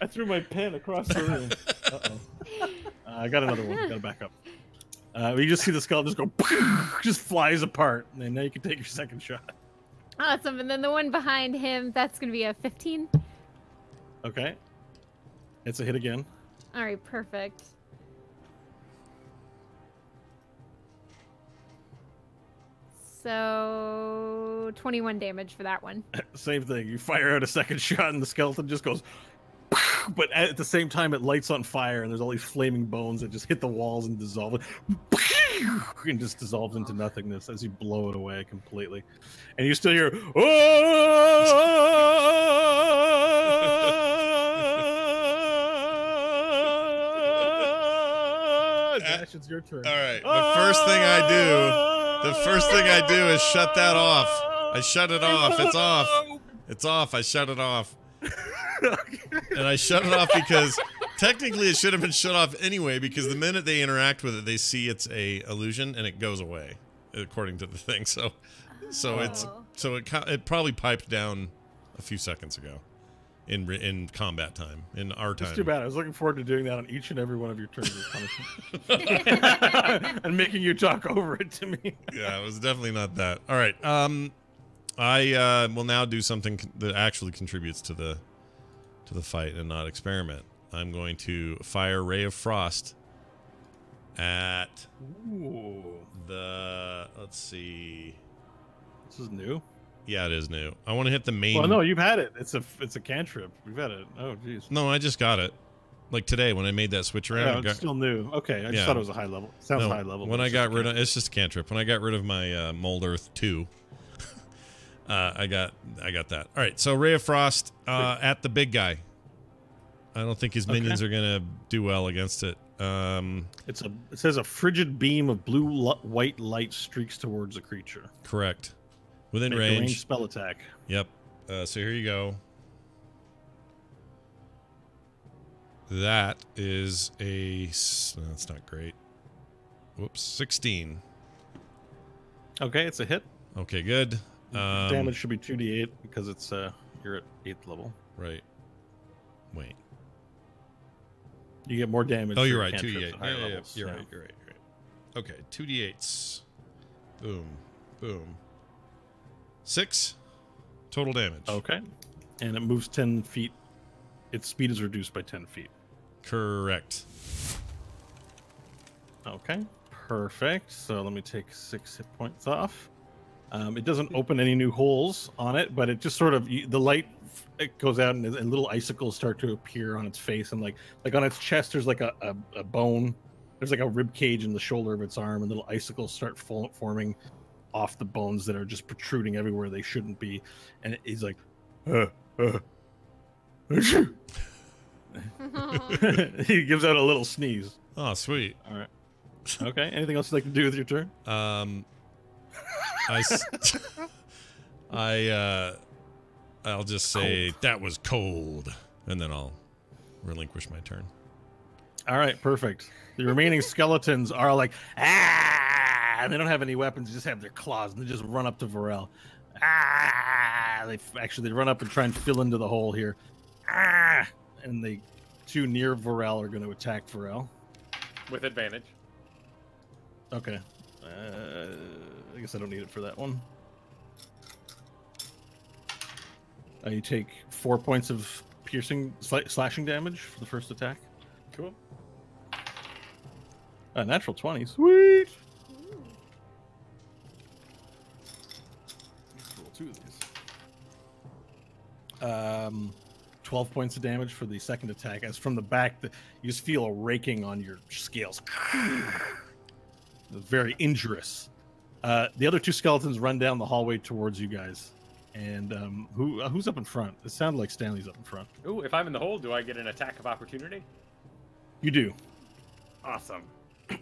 I threw my pen across the room. Uh-oh. I got another one. Gotta back up. You just see the skeleton just go, just flies apart, and now you can take your second shot.
Awesome, and then the one behind him, that's gonna be a 15.
Okay. It's a hit again.
All right, perfect. So 21 damage for that one.
Same thing. You fire out a second shot, and the skeleton just goes. But at the same time, it lights on fire, and there's all these flaming bones that just hit the walls and dissolve, and just dissolves into nothingness as you blow it away completely. And you still hear, Dash, it's your turn.
All right. The first thing I do is shut that off. I shut it off. It's off. It's off. I shut it off. And I shut it off because technically it should have been shut off anyway, because the minute they interact with it, they see it's a illusion and it goes away, according to the thing. So it probably piped down a few seconds ago in combat time, in our time.
It's too bad. I was looking forward to doing that on each and every one of your turns as punishment. And making you talk over it to me.
Yeah, it was definitely not that. All right. I will now do something that actually contributes to the fight and not experiment. I'm going to fire Ray of Frost at let's see.
This is new.
Yeah, it is new. I want to hit the main.
Well, no, you've had it. It's a cantrip. We've had it. Oh, jeez.
No, I just got it. Like today when I made that switch around.
Yeah, it's still new. Okay, I just thought it was a high level. Sounds high level.
When I got rid of, it's just a cantrip. When I got rid of my Mold Earth 2, I got that. All right, so Ray of Frost at the big guy. I don't think his minions are gonna do well against it.
It says a frigid beam of blue-white light streaks towards the creature.
Correct. Within
Make a
range.
ranged spell attack.
Yep. So here you go. That is a. That's not great. Whoops. 16.
Okay, it's a hit.
Okay, good.
Damage should be 2d8 because it's you're at 8th level.
Right. Wait.
You get more damage.
Oh,
for
you're right.
cantrips
2d8.
at higher
Yeah,
levels.
you're right. Okay, 2d8s. Boom. Boom. 6 total damage.
Okay. And it moves 10 feet. Its speed is reduced by 10 feet.
Correct.
Okay. Perfect. So let me take 6 hit points off. It doesn't open any new holes on it, but it just sort of the light it goes out and little icicles start to appear on its face, and like on its chest there's like a bone. There's like a rib cage in the shoulder of its arm, and little icicles start forming off the bones that are just protruding everywhere they shouldn't be. And he's like, he gives out a little sneeze.
Oh, sweet.
All right. Okay. Anything else you'd like to do with your turn?
I'll just say that was cold, and then I'll relinquish my turn.
All right, perfect. The remaining skeletons are like, and they don't have any weapons. They just have their claws, and they just run up to Varel. They run up and try and fill into the hole here. And the two near Varel are going to attack Varel.
With advantage.
Okay. I guess I don't need it for that one. You take 4 points of piercing slashing damage for the first attack.
Cool.
Natural 20. Sweet. Let's roll 2 of these. 12 points of damage for the second attack. As from the back, you just feel a raking on your scales. It's very injurious. The other 2 skeletons run down the hallway towards you guys. And who's up in front? It sounded like Stanley's up in front.
Ooh, if I'm in the hole, do I get an attack of opportunity?
You do.
Awesome. I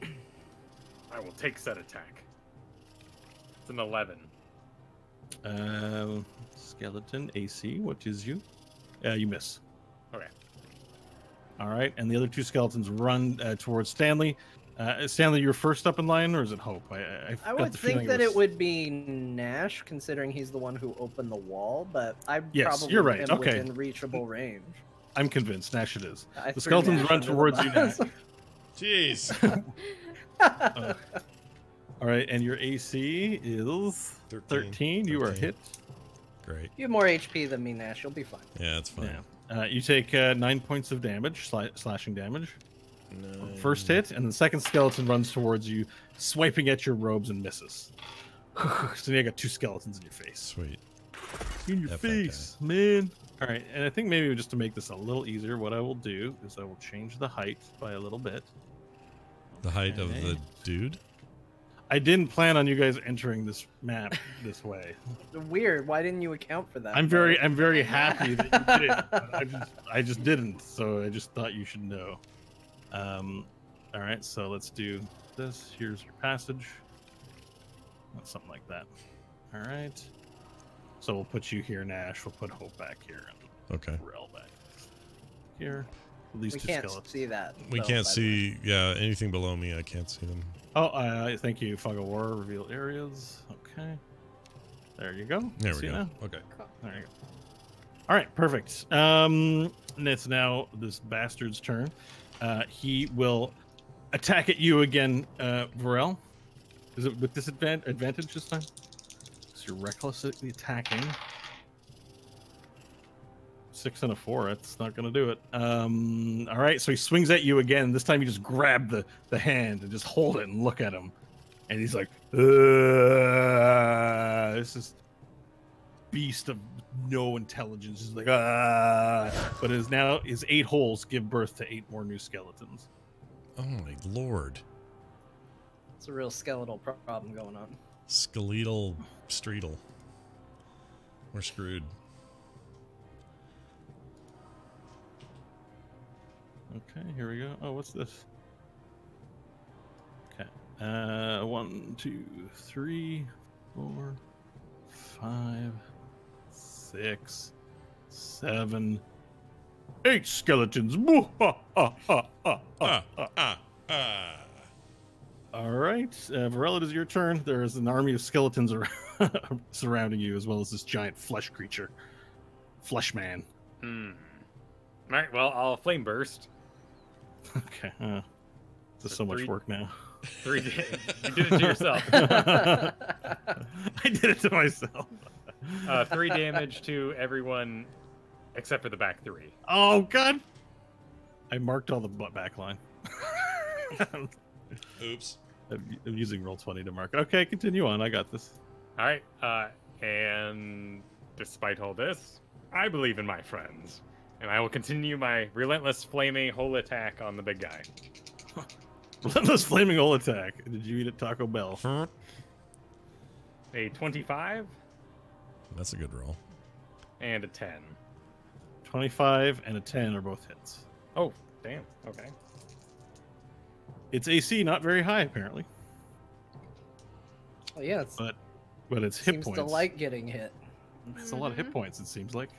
will take said attack. It's an 11.
Skeleton AC, what is you? You miss.
Okay.
All right, and the other 2 skeletons run towards Stanley. Stanley, you're first up in line, or is it Hope?
I would think that it would be Nash, considering he's the one who opened the wall. But I probably
you're right.
am
Okay.
within reachable range.
I'm convinced. Nash it is.
I
The
threw
skeletons
Nash
run
under the
towards you,
bus.
Nash.
Jeez.
All right, and your AC is 13. You are
13.
hit.
Great.
You have more HP than me, Nash. You'll be fine.
Yeah, it's fine.
Yeah. You take 9 points of damage, slashing damage.
No.
First hit, and the second skeleton runs towards you, swiping at your robes and misses. So now you got 2 skeletons in your face.
Sweet.
In your
F that
face, man. All right, and I think maybe just to make this a little easier, what I will do is I will change the height by a little bit.
The height of the
Okay.
dude?
I didn't plan on you guys entering this map this way.
Weird. Why didn't you account for that?
I'm very happy that you did. But I just didn't. So I just thought you should know. All right, so let's do this. Here's your passage. Something like that. All right. So we'll put you here, Nash. We'll put Hope back here. And
Okay.
Rel back here. These
We
2
can't
skeletons.
see that.
We
though,
can't
by the way.
see, yeah, anything below me. I can't see them.
Oh, thank you, Fog of War. Reveal areas. Okay. There you go.
There
See
we go.
now?
Okay.
There you go. All right, perfect. And it's now this bastard's turn. He will attack at you again, Varel. Is it with advantage this time? So you're recklessly attacking. 6 and a 4. That's not going to do it. All right, so he swings at you again. This time you just grab the hand and just hold it and look at him. And he's like, this is beast of no intelligence. He's like, but his 8 holes give birth to 8 more new skeletons.
Oh my lord.
It's a real skeletal problem going on.
Skeletal streetle. We're screwed.
Okay, here we go. Oh, what's this? Okay. 1, 2, 3, 4, 5, 6, 7, 8 skeletons. All right, Varel, it is your turn. There is an army of skeletons surrounding you, as well as this giant flesh creature, Flesh Man.
All right. Well, I'll flame burst.
Okay, this is so much
3
work now.
3. You did it to yourself.
I did it to myself.
3 damage to everyone except for the back 3.
Oh God! I marked all the back line.
Oops.
I'm using Roll20 to mark. Okay, continue on. I got this.
All right. And despite all this, I believe in my friends, and I will continue my relentless flaming hole attack on the big guy.
Relentless flaming hole attack. Did you eat at Taco Bell?
A 25
That's a good roll.
and a 10.
25 and a 10 are both hits.
Oh, damn. Okay.
Its AC not very high apparently,
Well, yeah, it
but its hit
seems
points.
to like getting hit.
It's a lot of hit points. It seems like.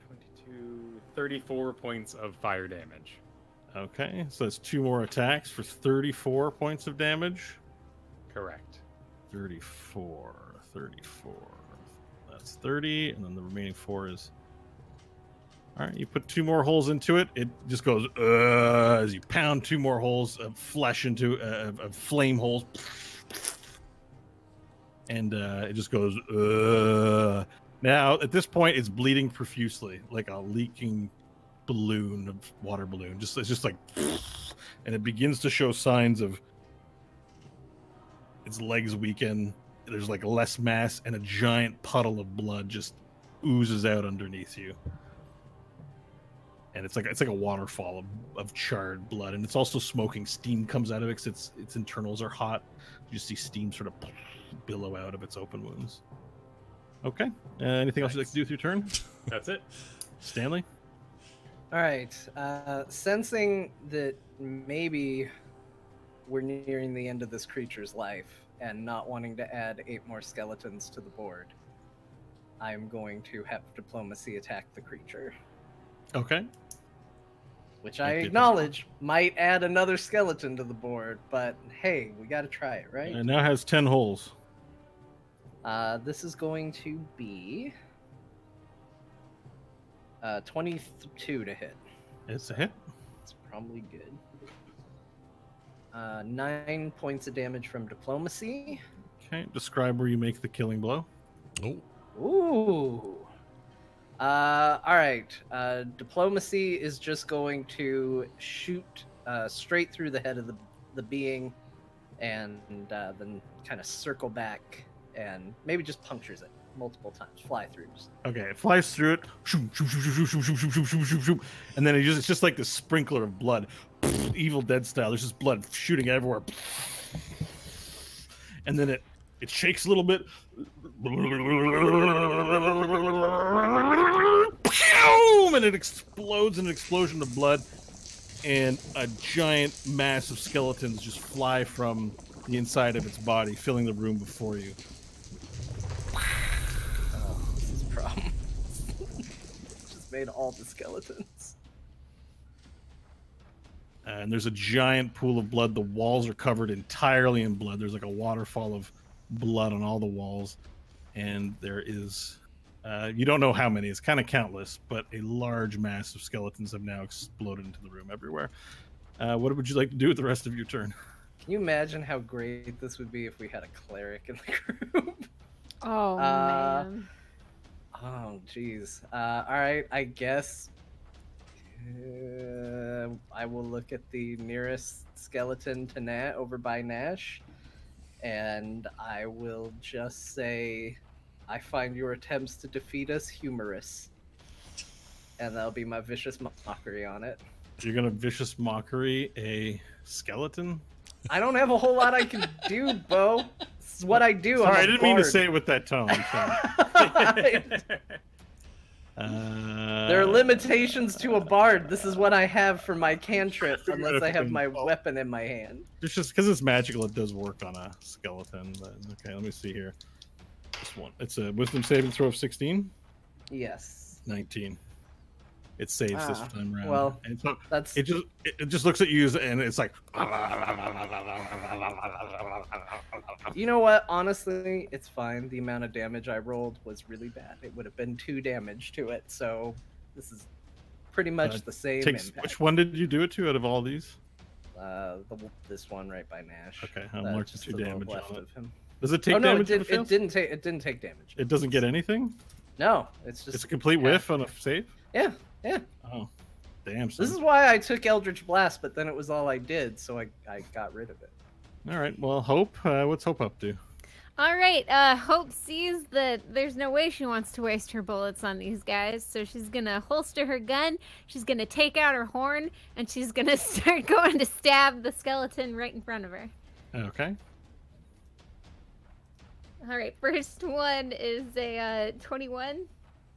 22, 34 points of fire damage.
Okay, so that's 2 more attacks for 34 points of damage.
Correct.
34. That's 30, and then the remaining 4 is. All right, you put 2 more holes into it. It just goes as you pound 2 more holes of flesh into of flame holes, and it just goes. Now, at this point, it's bleeding profusely, like a leaking balloon, of water balloon. It's just like, and it begins to show signs of its legs weaken. There's like less mass, and a giant puddle of blood just oozes out underneath you. And it's like a waterfall of charred blood, and it's also smoking. Steam comes out of it because its internals are hot. You just see steam sort of billow out of its open wounds. Okay. Anything else you'd like to do with your turn?
That's it.
Stanley?
All right. Sensing that maybe we're nearing the end of this creature's life and not wanting to add 8 more skeletons to the board, I'm going to have diplomacy attack the creature.
Okay.
Which I acknowledge might add another skeleton to the board, but hey, we gotta try it, right?
It now has 10 holes.
This is going to be 22 to hit.
It's a hit.
It's probably good. 9 points of damage from diplomacy.
Okay. Describe where you make the killing blow.
Oh.
Ooh. All right. Diplomacy is just going to shoot straight through the head of the being, and then kind of circle back and maybe just punctures it multiple times, fly through.
Okay, it flies through it, and then it's just like this sprinkler of blood, Evil Dead style. There's just blood shooting everywhere, and then it shakes a little bit, and it explodes in an explosion of blood, and a giant mass of skeletons just fly from the inside of its body, filling the room before you.
This is a problem. Just made all the skeletons.
And there's a giant pool of blood. The walls are covered entirely in blood. There's like a waterfall of blood on all the walls. And there is, you don't know how many, it's kind of countless, but a large mass of skeletons have now exploded into the room everywhere. What would you like to do with the rest of your turn?
Can you imagine how great this would be if we had a cleric in the group?
Oh, man.
Oh, jeez. All right, I guess I will look at the nearest skeleton to over by Nash, and I will just say, I find your attempts to defeat us humorous. And that'll be my vicious mockery on it.
You're going to vicious mockery a skeleton?
I don't have a whole lot I can do, Bo. This is what I do.
Sorry, I didn't mean to say it with that tone.
There are limitations to a bard. This is what I have for my cantrip, unless I have my weapon in my hand.
It's just because it's magical, it does work on a skeleton. But, okay, let me see here. This one. It's a wisdom saving throw of 16?
Yes.
19. It saves this time around.
Well,
and so
that's...
it just looks at you and it's like...
You know what? Honestly, it's fine. The amount of damage I rolled was really bad. It would have been 2 damage to it, so this is pretty much the same impact.
Which one did you do it to out of all these?
This one right by Nash.
Okay, I'll mark the 2 damage
left
on it.
of him.
Does it take damage?
It didn't take damage.
It doesn't get anything?
No, it's just...
It's a complete whiff on a save?
Yeah, yeah.
Oh, damn. Son.
This is why I took Eldritch Blast, but then it was all I did, so I got rid of it.
All right, well, Hope, what's Hope up to?
All right, Hope sees that there's no way she wants to waste her bullets on these guys, so she's gonna holster her gun, she's gonna take out her horn, and she's gonna start going to stab the skeleton right in front of her.
Okay.
All right, first one is a 21.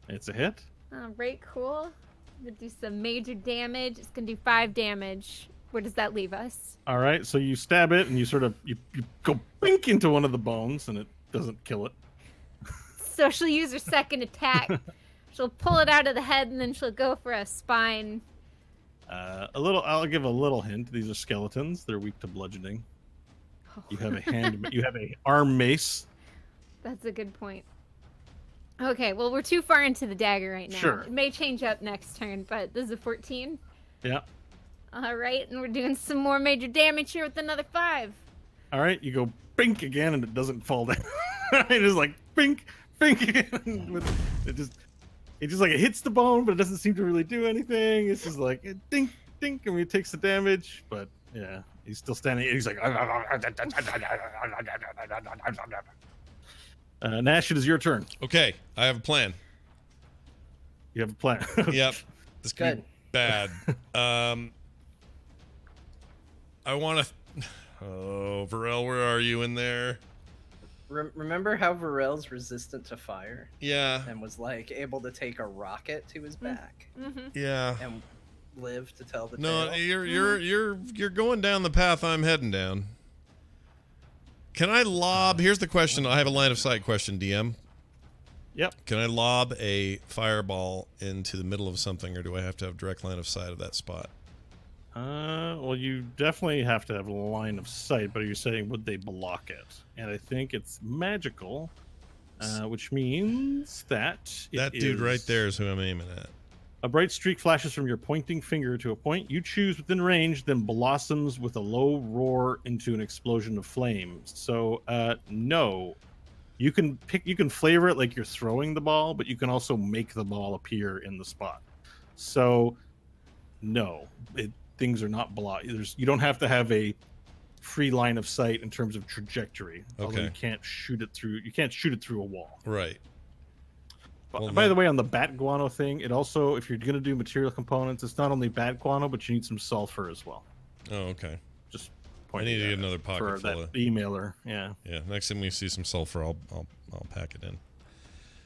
It's a hit.
All right, cool. I'm gonna do some major damage. It's gonna do 5 damage. Where does that leave us?
All right, so you stab it and you sort of you go bink into one of the bones and it doesn't kill it.
So she'll use her second attack. She'll pull it out of the head and then she'll go for a spine.
I'll give a little hint. These are skeletons. They're weak to bludgeoning.
Oh.
You have a arm mace.
That's a good point. Okay, well, we're too far into the dagger right now.
Sure.
It may change up next turn, but this is a 14.
Yeah.
All right, and we're doing some more major damage here with another 5.
All right, you go bink again and it doesn't fall down. It is like bink, bink again. it just like it hits the bone, but it doesn't seem to really do anything. It's just like dink, dink, and he takes the damage. But yeah, he's still standing. He's like, Nash, it is your turn.
Okay, I have a plan.
You have a plan.
Yep, this could
Good.
be bad. I want to. Oh, Varel, where are you in there?
Remember how Varel's resistant to fire
Yeah,
and was like able to take a rocket to his back
Mm-hmm.
yeah.
and live to tell the
No,
tale?
you're going down the path I'm heading down. Can I lob? Here's the question. I have a line of sight question, DM.
Yep.
Can I lob a fireball into the middle of something, or do I have to have direct line of sight of that spot?
Well, you definitely have to have a line of sight, but are you saying would they block it? And I think it's magical, which means that
That dude right there is who I'm aiming at.
A bright streak flashes from your pointing finger to a point you choose within range, then blossoms with a low roar into an explosion of flames. So, no. You can flavor it like you're throwing the ball, but you can also make the ball appear in the spot. So, no. Things are not blocked. You don't have to have a free line of sight in terms of trajectory. Although
Okay.
you can't shoot it through a wall.
Right. Well,
By the way, on the bat guano thing, it also, if you're going to do material components, it's not only bat guano, but you need some sulfur as well.
Oh, okay.
Just
I
pointing
need to
that
get
out
another
for
pocket full
that
of.
emailer. Yeah,
Yeah. Next time we see some sulfur, I'll pack it in.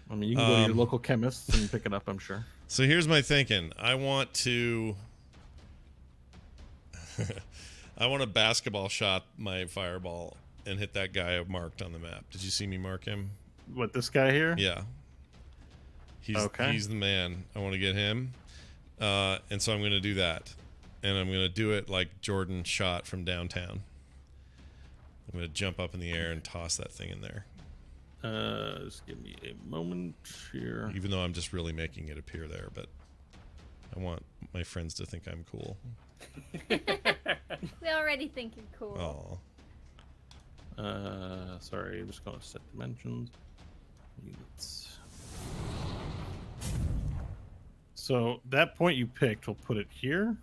I mean, you can go to your local chemists and pick it up. I'm sure.
So here's my thinking. I want to. I want to basketball shot my fireball and hit that guy I marked on the map. Did you see me mark him?
What, this guy here?
Yeah. He's the man. I want to get him. And so I'm going to do that. And I'm going to do it like Jordan shot from downtown. I'm going to jump up in the air and toss that thing in there.
Just give me a moment here.
Even though I'm just really making it appear there, but I want my friends to think I'm cool.
We already think you're cool.
Oh.
Sorry, I'm just going to set dimensions. Units. So that point you picked, we'll put it here.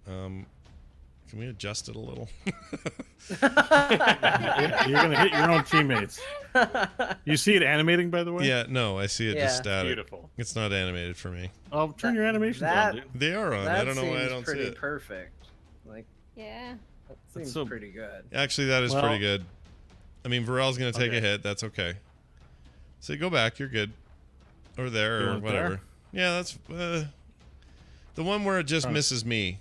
Can we adjust it a little?
You're going to hit your own teammates. You see it animating, by the way?
Yeah, no, I see it just
Yeah.
static.
Beautiful.
It's not animated for me.
Oh, turn your animations
that-
on, dude.
They are on.
That
I don't know why I
seems
don't see
pretty
it.
perfect. Like,
Yeah.
that seems
so-
pretty good.
Actually, that is
Well-
pretty good. I mean, Varel's going to take
Okay.
a hit. That's okay. So go back. You're good. Or there,
You
or
want
whatever.
there?
Yeah, that's the one where it just
Oh.
misses me.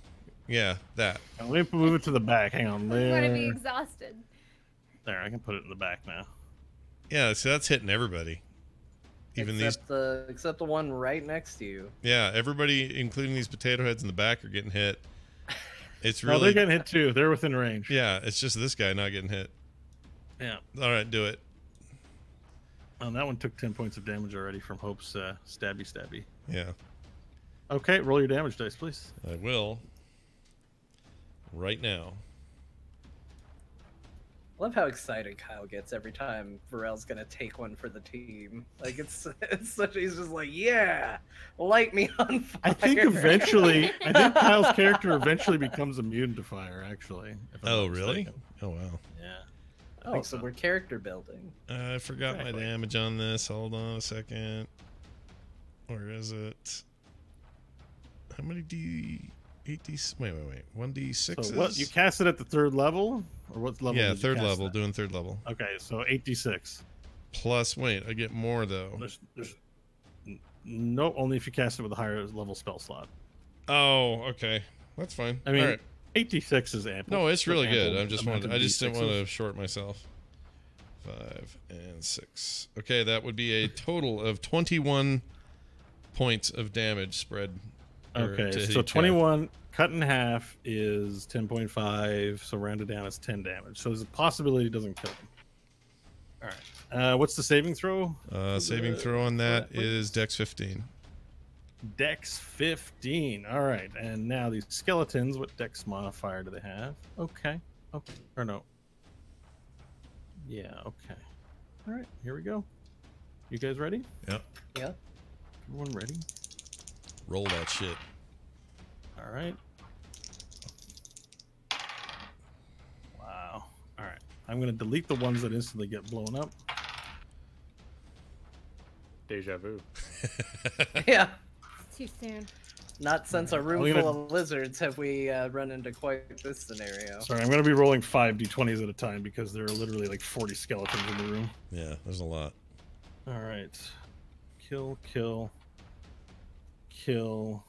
Yeah, that.
Now, let me move it to the back. Hang on.
I'm gonna be
There.
exhausted.
There, I can put it in the back now.
Yeah, so that's hitting everybody. Even
except the one right next to you.
yeah, everybody, including these potato heads in the back, are getting hit. It's
No, they're
really,
getting hit too. They're within range.
yeah, it's just this guy not getting hit.
Yeah.
All right, do it.
Oh, that one took 10 points of damage already from Hope's stabby.
Yeah,
Okay, roll your damage dice, please.
I will. Right now.
I love how excited Kyle gets every time Varel's gonna take one for the team. Like it's such. He's just like, yeah, light me on fire.
I think Kyle's character eventually becomes immune to fire, actually. if I'm
Oh,
not
really?
mistaken.
Oh, wow.
Yeah.
Oh,
think
so
so.
we're character building.
I forgot
Exactly.
my damage on this. Hold on a second. Where is it? How many D... 8D... Wait. 1D6s?
So what? You cast it at the third level? Or what level?
Yeah,
did you
third
cast
level.
that?
Doing third level.
Okay, so 8d6.
Plus, wait, I get more, though.
There's no, only if you cast it with a higher level spell slot.
Oh, okay. That's fine.
I mean,
All right.
8d6 is ample.
No, it's really
ample
good. I just
amount
wanted.
of
I just didn't want
D6s.
to short myself. 5 and 6. Okay, that would be a total of 21 points of damage spread.
Okay,
to
so
each
21 cut in half is 10.5, so rounded down is 10 damage. So there's a possibility it doesn't kill him. All right. What's the saving throw?
Saving throw on that is Dex 15.
Dex 15. All right, and now these skeletons, what Dex modifier do they have? Okay. Or no. Yeah, okay. All right, here we go. You guys ready?
Yep.
Yeah.
Everyone ready?
Roll that shit.
All right. Wow. All right. I'm going to delete the ones that instantly get blown up.
Deja vu.
Yeah.
Too soon.
Not since a room
I'm
full
gonna-
of lizards have we run into quite this scenario.
Sorry, I'm going to be rolling 5 d20s at a time because there are literally like 40 skeletons in the room.
Yeah, there's a lot.
All right. Kill, kill, kill.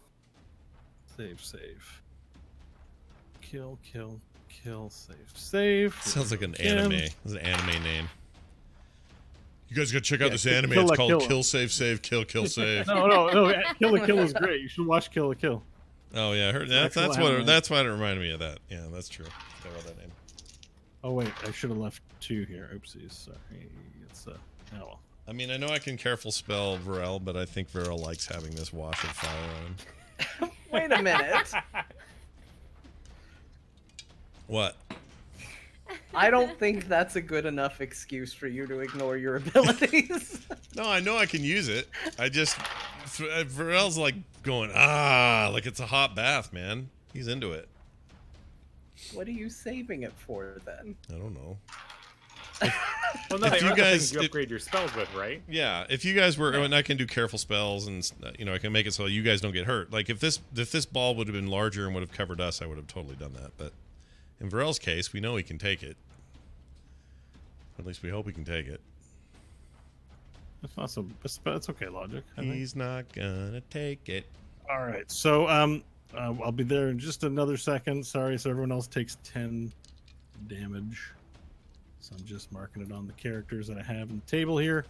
Save, save. Kill, kill, kill, save, save.
Sounds like an
Again.
anime. It's an anime name. You guys gotta check out
Yeah,
this
Kill
anime.
la
It's called
Kill.
Kill Save Save Kill Kill Save.
No, Kill la Kill is great. You should watch Kill la Kill.
Oh yeah, I heard
It's
that's
actual
what
anime.
that's why it reminded me of that. Yeah, that's true. I wrote that name.
Oh wait, I should have left 2 here. Oopsies. Sorry. It's oh well.
I mean, I know I can careful spell Varel, but I think Varel likes having this wash of fire on him.
Wait a minute.
What?
I don't think that's a good enough excuse for you to ignore your abilities.
No, I know I can use it. I just Varel's like going like it's a hot bath, man. He's into it.
What are you saving it for then?
I don't know.
Well, no,
If
they
you
are the
guys-
things you upgrade your spells with, right?
Yeah, if you guys were, and I can do careful spells, and I can make it so you guys don't get hurt. Like if this ball would have been larger and would have covered us, I would have totally done that. But in Varel's case, we know he can take it. At least we hope he can take it.
It's not so. It's okay, Logic. I think.
He's not gonna take it.
All right. So I'll be there in just another second. Sorry. So everyone else takes 10 damage. So I'm just marking it on the characters that I have in the table here,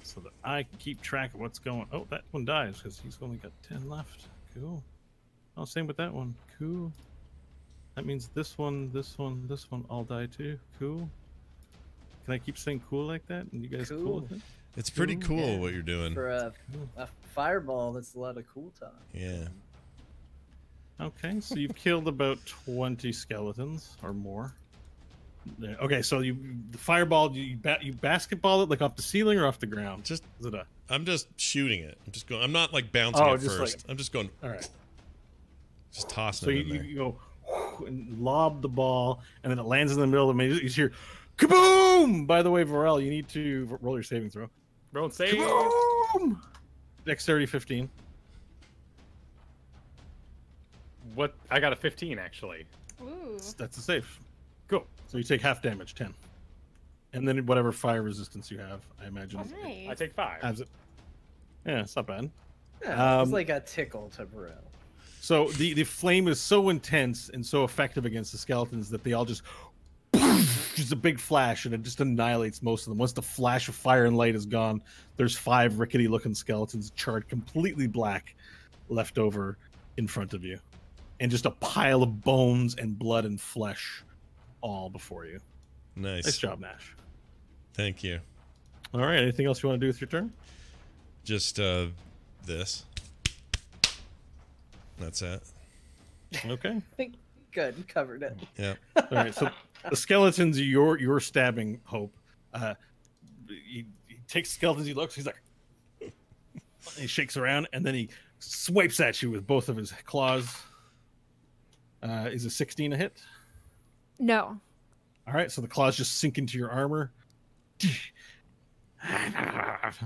so that I can keep track of what's going. Oh, that one dies because he's only got 10 left. Cool. Oh, same with that one. Cool. That means this one, this one, this one all die too. Cool. Can I keep saying cool like that? And you guys cool,
Cool.
with it?
It's pretty
Cool.
cool
Yeah.
what you're doing.
For a fireball, that's a lot of cool time.
Yeah.
Okay, so you've killed about 20 skeletons or more. There. Okay, so the fireball, you basketball it like off the ceiling or off the ground?
Just
Is it a?
I'm just shooting it. I'm just going. I'm not like bouncing
Oh,
it
just
first.
like-
I'm just going.
All right.
Just tossing
So
it
you,
in there.
you go and lob the ball, and then it lands in the middle of the. You just hear, kaboom! By the way, Varel, you need to roll your saving throw.
Roll and save.
Kaboom! Dexterity 15.
What? I got a 15 actually.
Ooh.
That's a save. Go. So you take half damage, 10. And then whatever fire resistance you have, I imagine.
Nice.
I take 5.
Adds it. Yeah, it's not bad.
Yeah, it's
Um,
like a tickle to Varel.
So the flame is so intense and so effective against the skeletons that they all just a big flash, and it just annihilates most of them. Once the flash of fire and light is gone, there's 5 rickety looking skeletons charred completely black left over in front of you, and just a pile of bones and blood and flesh all before you.
Nice.
Nice job, Nash.
Thank you.
All right, anything else you want to do with your turn?
Just this. That's it.
Okay.
Good, covered it.
Yeah.
All right, so the skeletons you're stabbing, Hope. He takes skeletons, he looks, he's like, he shakes around, and then he swipes at you with both of his claws. Is a 16 a hit?
No.
All right, so the claws just sink into your armor.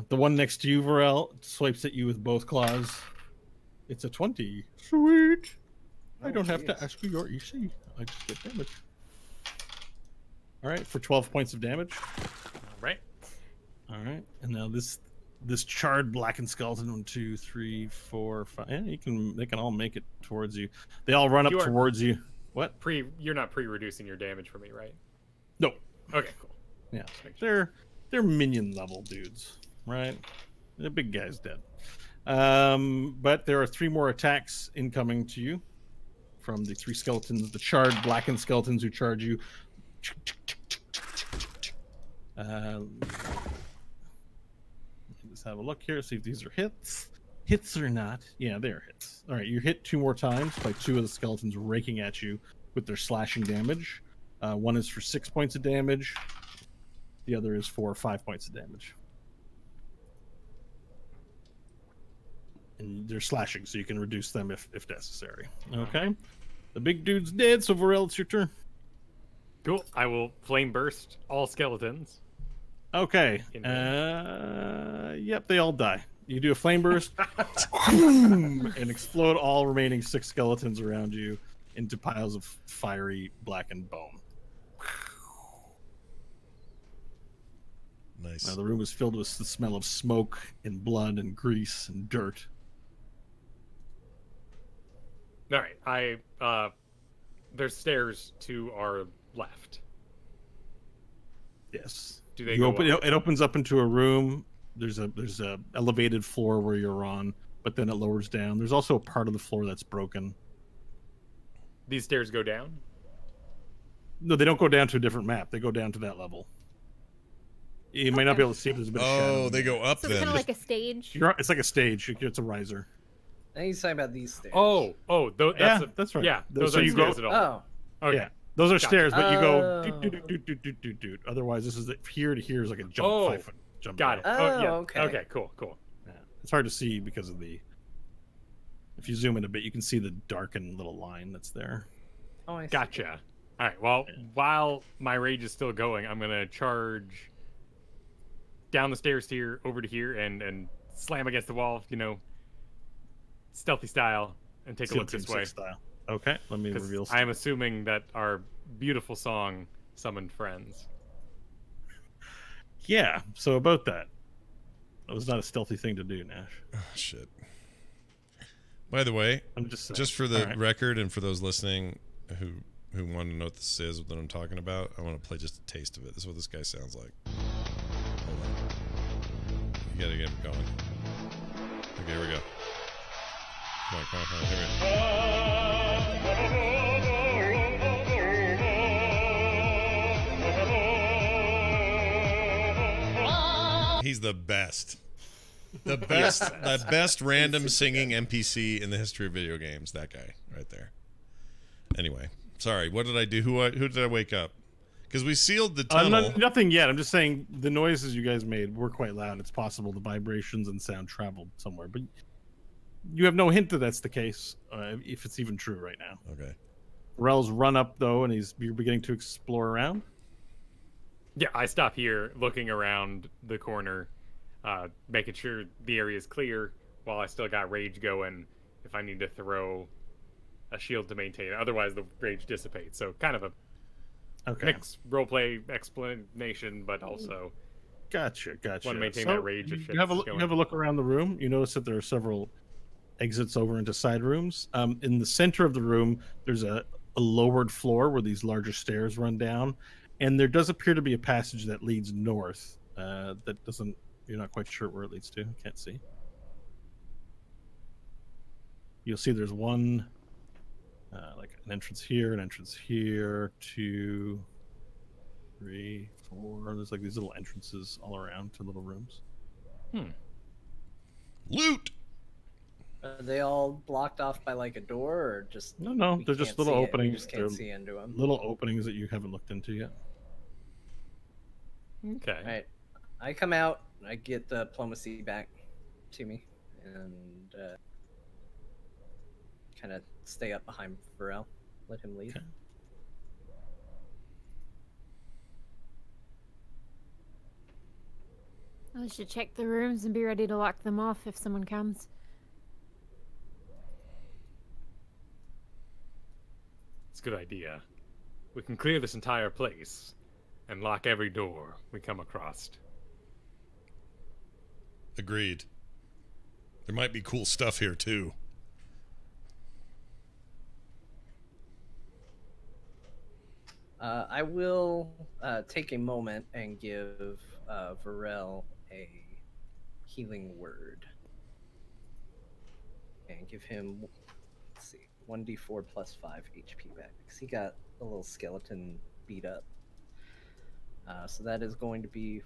The one next to you, Varel, swipes at you with both claws. It's a 20. Sweet. I
Oh,
don't have to
jeez.
ask you your EC. I just get damage. All right, for 12 points of damage.
Right.
All right, and now this charred blackened skeleton. 1, 2, 3, 4, 5. Yeah, they can all make it towards you. They all run up
You are-
towards you. What?
You're not pre-reducing your damage for me, right?
No.
Okay, cool.
Yeah,
Make sure.
they're minion level dudes, right? The big guy's dead. But there are 3 more attacks incoming to you from the 3 skeletons, the charred blackened skeletons who charge you. Let's have a look here, see if these are hits. Hits or not. Yeah, they're hits. All right, you hit 2 more times by 2 of the skeletons raking at you with their slashing damage. One is for 6 points of damage. The other is for 5 points of damage. and they're slashing, so you can reduce them if necessary. Okay. The big dude's dead, so Varel, it's your turn.
Cool. I will flame burst all skeletons.
Okay.
In
Yep, they all die. You do a flame burst and explode all remaining 6 skeletons around you into piles of fiery blackened bone.
Nice.
Now the room is filled with the smell of smoke and blood and grease and dirt.
All right. There's stairs to our left.
Yes.
Do they
You
go
open,
up?
it opens up into a room. There's a elevated floor where you're on, but then it lowers down. There's also a part of the floor that's broken.
These stairs go down?
No, they don't go down to a different map. They go down to that level. You might not be able to see if there's a bit of shadow.
Oh, they go up
So it's
then.
kind of like a stage.
It's like a stage. It's a riser.
I think he's talking about these stairs.
That's right.
Yeah, those
So
are
you go-
stairs at all.
Oh.
Okay.
Yeah, those are
Gotcha.
stairs, but you go
Oh.
doot. Otherwise, this is here to here is like a jump,
Oh,
5-foot jump.
Got it.
down.
Oh,
yeah.
okay.
Okay, cool.
Yeah. It's hard to see because of the. If you zoom in a bit, you can see the darkened little line that's there.
Oh, I see.
Gotcha. All right. Well, while my rage is still going, I'm gonna charge down the stairs here, over to here, and slam against the wall. Stealthy style, and take a look
Team
this way.
6 style. Okay, let me
'Cause
reveal.
I am assuming that our beautiful song summoned friends.
Yeah. So about that, that was not a stealthy thing to do, Nash.
Oh, shit. By the way,
I'm just saying.
just for the
All right.
record and for those listening who want to know what this is, what I'm talking about, I want to play just a taste of it. This is what this guy sounds like. Hold on. You gotta get him going. Okay, here we go. Come on. Here we go. He's the best. The best random singing NPC in the history of video games. That guy right there. Anyway, sorry. What did I do? Who did I wake up? Because we sealed the tunnel.
Nothing yet. I'm just saying the noises you guys made were quite loud. It's possible the vibrations and sound traveled somewhere, but you have no hint that that's the case, if it's even true right now.
Okay.
Rel's run up though, and you're beginning to explore around.
Yeah, I stop here, looking around the corner, making sure the area is clear while I still got rage going. If I need to throw a shield to maintain it, otherwise the rage dissipates. So kind of a mixed roleplay explanation, but also
Gotcha.
want to maintain
So
that rage. If
you have
shit's going.
a look around the room. You notice that there are several exits over into side rooms. In the center of the room, there's a lowered floor where these larger stairs run down, and there does appear to be a passage that leads north. That doesn't. You're not quite sure where it leads to. Can't see. You'll see there's one, like an entrance here, 2, 3, 4. There's like these little entrances all around to little rooms.
Loot.
Are they all blocked off by like a door, or just
No,
we
they're just
can't
little
see it, we
openings.
just can't
They're
see into them.
little openings that you haven't looked into yet.
Okay.
All right, I come out. I get the diplomacy back to me, and kind of stay up behind Varel. Let him lead.
Okay.
I should check the rooms and be ready to lock them off if someone comes.
It's a good idea. We can clear this entire place and lock every door we come across.
Agreed. There might be cool stuff here too.
I will take a moment and give Varel a healing word. And give him, let's see, 1d4 plus 5 HP back. Because he got a little skeleton beat up. So that is going to be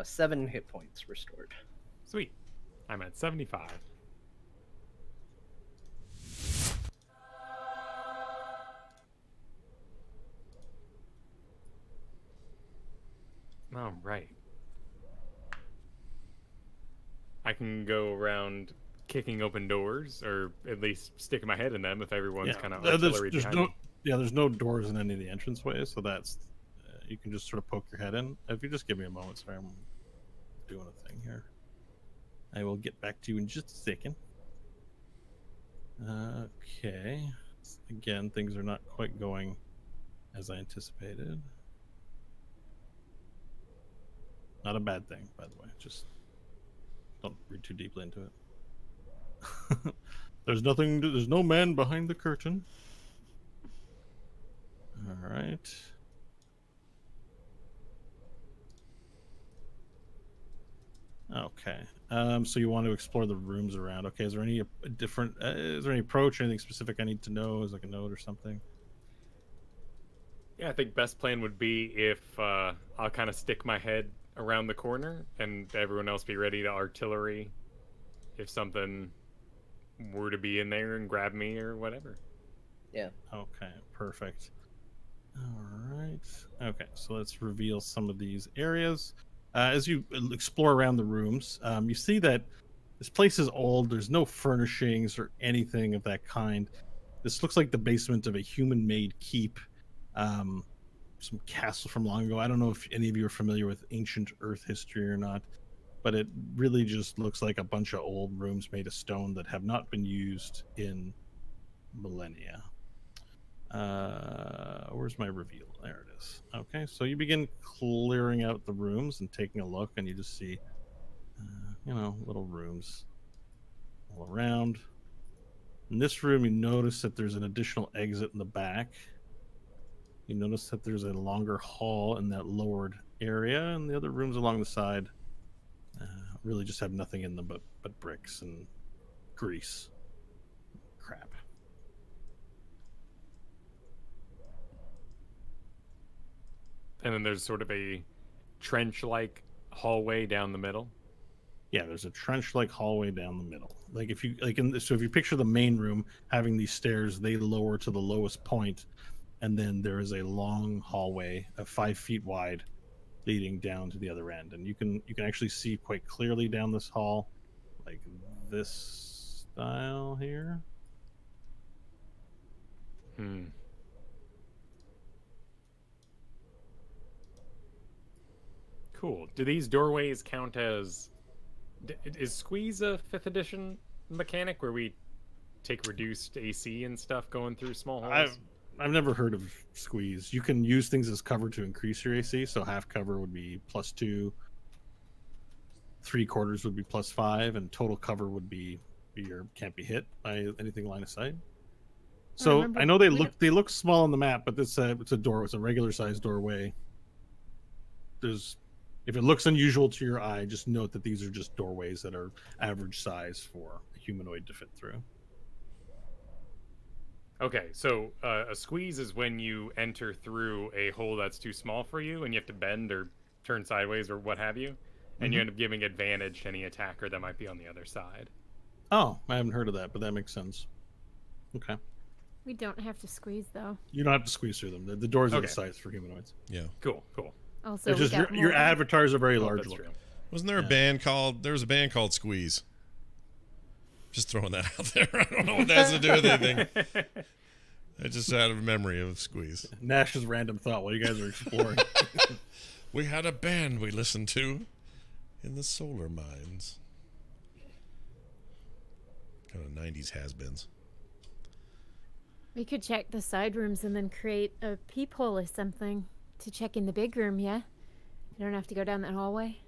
7 hit points restored.
Sweet. I'm at 75. All right. I can go around kicking open doors, or at least sticking my head in them if everyone's kind of
there's
artillery behind me.
there's no doors in any of the entranceways, so that's you can just sort of poke your head in. If you just give me a moment, sorry, I'm doing a thing here. I will get back to you in just a second. Okay. Again, things are not quite going as I anticipated. Not a bad thing, by the way. Just don't read too deeply into it. There's no man behind the curtain. All right. Okay. So you want to explore the rooms around. Okay. Is there any different? Is there any approach? Anything specific I need to know? Is like a note or something?
Yeah, I think best plan would be if I'll kind of stick my head around the corner and everyone else be ready to artillery if something were to be in there and grab me or whatever.
Yeah.
Okay. Perfect. All right. Okay. So let's reveal some of these areas. As you explore around the rooms, you see that this place is old. There's no furnishings or anything of that kind. This looks like the basement of a human-made keep, some castle from long ago. I don't know if any of you are familiar with ancient Earth history or not, but it really just looks like a bunch of old rooms made of stone that have not been used in millennia. Where's my reveal? There it is. Okay, so you begin clearing out the rooms and taking a look, and you just see, little rooms all around. In this room, you notice that there's an additional exit in the back. You notice that there's a longer hall in that lowered area, and the other rooms along the side really just have nothing in them but bricks and grease. Crap.
And then there's sort of a trench-like hallway down the middle.
Yeah, there's a trench-like hallway down the middle. Like if you so if you picture the main room having these stairs, they lower to the lowest point, and then there is a long hallway of 5 feet wide, leading down to the other end. And you can actually see quite clearly down this hall, like this style here.
Cool. Do these doorways count as... Is Squeeze a 5th edition mechanic where we take reduced AC and stuff going through small holes?
I've never heard of Squeeze. You can use things as cover to increase your AC, so half cover would be +2, 3/4 would be +5, and total cover would be your can't be hit by anything line of sight. So I know they look small on the map, but it's a door. It's a regular sized doorway. If it looks unusual to your eye, just note that these are just doorways that are average size for a humanoid to fit through.
Okay, so a squeeze is when you enter through a hole that's too small for you and you have to bend or turn sideways or what have you, and you end up giving advantage to any attacker that might be on the other side.
Oh, I haven't heard of that, but that makes sense. Okay.
We don't have to squeeze, though.
You don't have to squeeze through them. The doors are the size for humanoids.
Yeah.
Cool.
Also,
it's just your avatars are very large.
That's true.
Wasn't there a band called... There was a band called Squeeze. Just throwing that out there. I don't know what that has to do with anything. I just had a memory of Squeeze.
Nash's random thought while you guys are exploring.
We had a band we listened to in the solar mines. Kind of 90s has-beens.
We could check the side rooms and then create a peephole or something to check in the big room, yeah? You don't have to go down that hallway.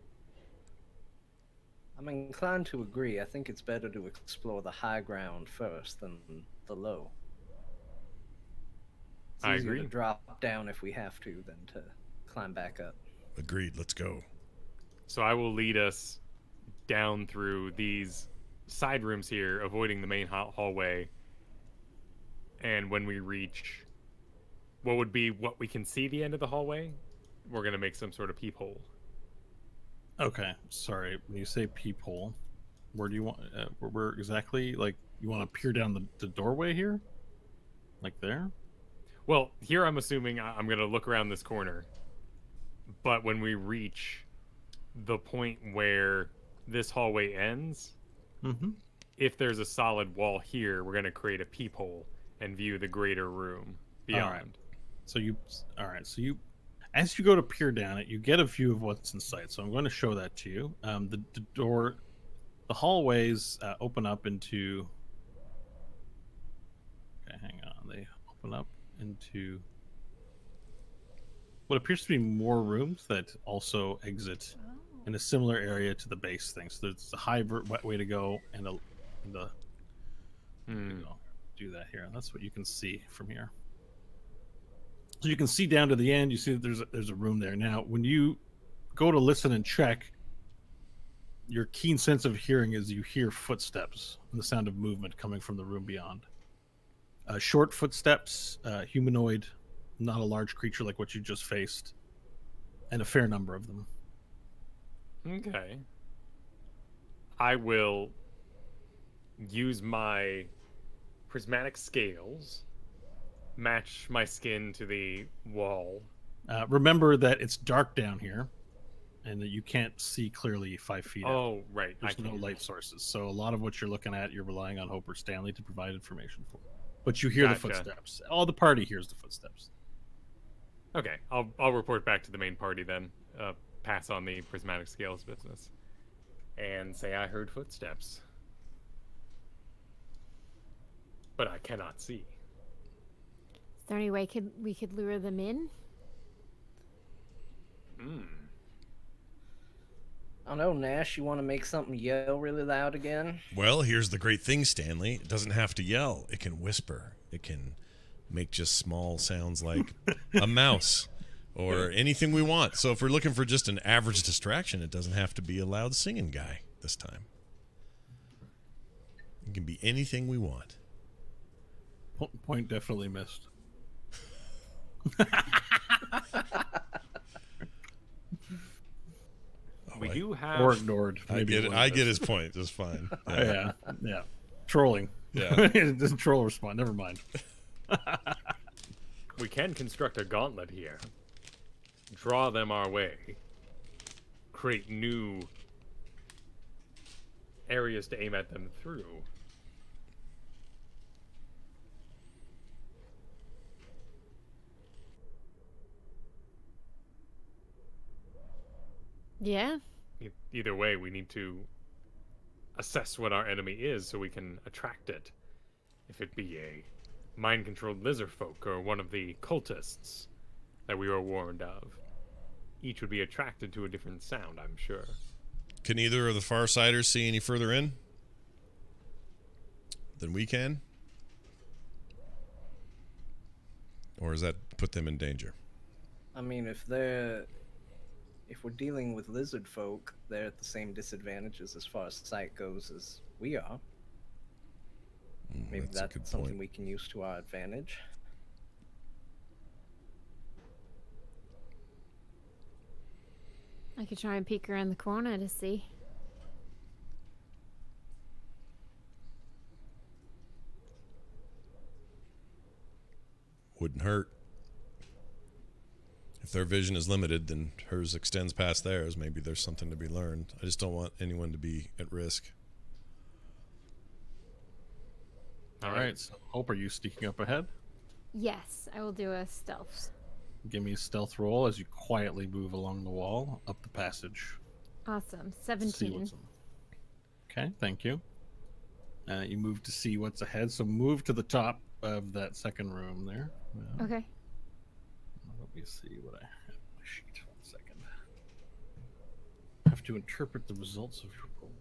I'm inclined to agree. I think it's better to explore the high ground first than the low. It's
I
easier
agree.
to drop down if we have to than to climb back up.
Agreed. Let's go.
So I will lead us down through these side rooms here, avoiding the main hallway. And when we reach what would be what we can see the end of the hallway, we're going to make some sort of peephole.
Okay, sorry. When you say peephole, where do you want? Where exactly? Like you want to peer down the doorway here, like there?
Well, here I'm assuming I'm going to look around this corner, but when we reach the point where this hallway ends, if there's a solid wall here, we're going to create a peephole and view the greater room beyond.
All right. So you, as you go to peer down it, you get a view of what's in sight. So I'm going to show that to you. The door, the hallways open up into. Okay, hang on. They open up into what appears to be more rooms that also exit in a similar area to the base thing. So there's a high way to go and the. Do that here. That's what you can see from here. So you can see down to the end. You see that there's a room there. Now, when you go to listen and check, your keen sense of hearing is you hear footsteps and the sound of movement coming from the room beyond. Short footsteps, humanoid, not a large creature like what you just faced, and a fair number of them.
Okay. I will use my prismatic scales, match my skin to the wall.
Remember that it's dark down here, and that you can't see clearly 5 feet out.
Oh, right.
There's no light sources. So a lot of what you're looking at, you're relying on Hope or Stanley to provide information for. But you hear the footsteps. All the party hears the footsteps.
Okay, I'll report back to the main party then. Pass on the prismatic scales business, and say I heard footsteps, but I cannot see.
Is there any way we could lure them in?
I don't know, Nash, you want to make something yell really loud again?
Well, here's the great thing, Stanley. It doesn't have to yell. It can whisper. It can make just small sounds like a mouse or anything we want. So if we're looking for just an average distraction, it doesn't have to be a loud singing guy this time. It can be anything we want.
Point definitely missed.
We do have...
Or ignored.
I get it. I get his point just fine.
Yeah. Yeah. Trolling.
Yeah.
It doesn't troll respond. Never mind.
We can construct a gauntlet here. Draw them our way. Create new areas to aim at them through.
Yeah.
Either way, we need to assess what our enemy is so we can attract it. If it be a mind-controlled lizard folk or one of the cultists that we were warned of. Each would be attracted to a different sound, I'm sure.
Can either of the Farsiders see any further in than we can? Or does that put them in danger?
I mean, if we're dealing with lizard folk, they're at the same disadvantages as far as sight goes as we are. Maybe that's something we can use to our advantage.
I could try and peek around the corner to see.
Wouldn't hurt. If their vision is limited, then hers extends past theirs. Maybe there's something to be learned. I just don't want anyone to be at risk.
All right. So, Hope, are you sneaking up ahead?
Yes, I will do a stealth.
Give me a stealth roll as you quietly move along the wall up the passage.
Awesome.
See
17.
what's okay, thank you. You move to see what's ahead, so move to the top of that second room there.
Okay.
Let me see what I have on my sheet. 1 second. I have to interpret the results of your roll.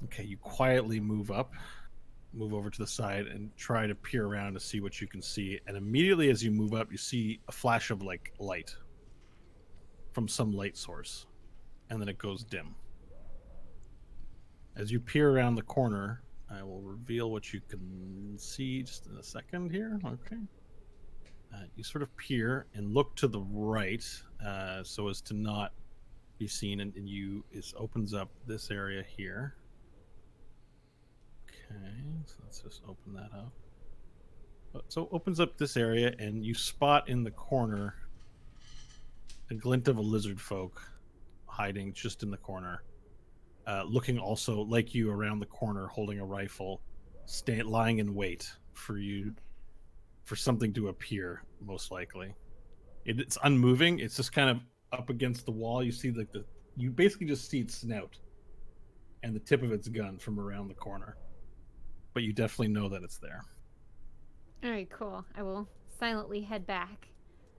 Okay, you quietly move over to the side and try to peer around to see what you can see. And immediately as you move up, you see a flash of light from some light source, and then it goes dim. As you peer around the corner, I will reveal what you can see just in a second here. Okay. You sort of peer and look to the right so as to not be seen, and it opens up this area here. Okay, so let's just open that up. So it opens up this area, and you spot in the corner a glint of a lizard folk hiding just in the corner. looking also like you around the corner, holding a rifle, lying in wait for you, for something to appear. Most likely, it's unmoving. It's just kind of up against the wall. You see like you basically just see its snout and the tip of its gun from around the corner, but you definitely know that it's there.
All right, cool. I will silently head back.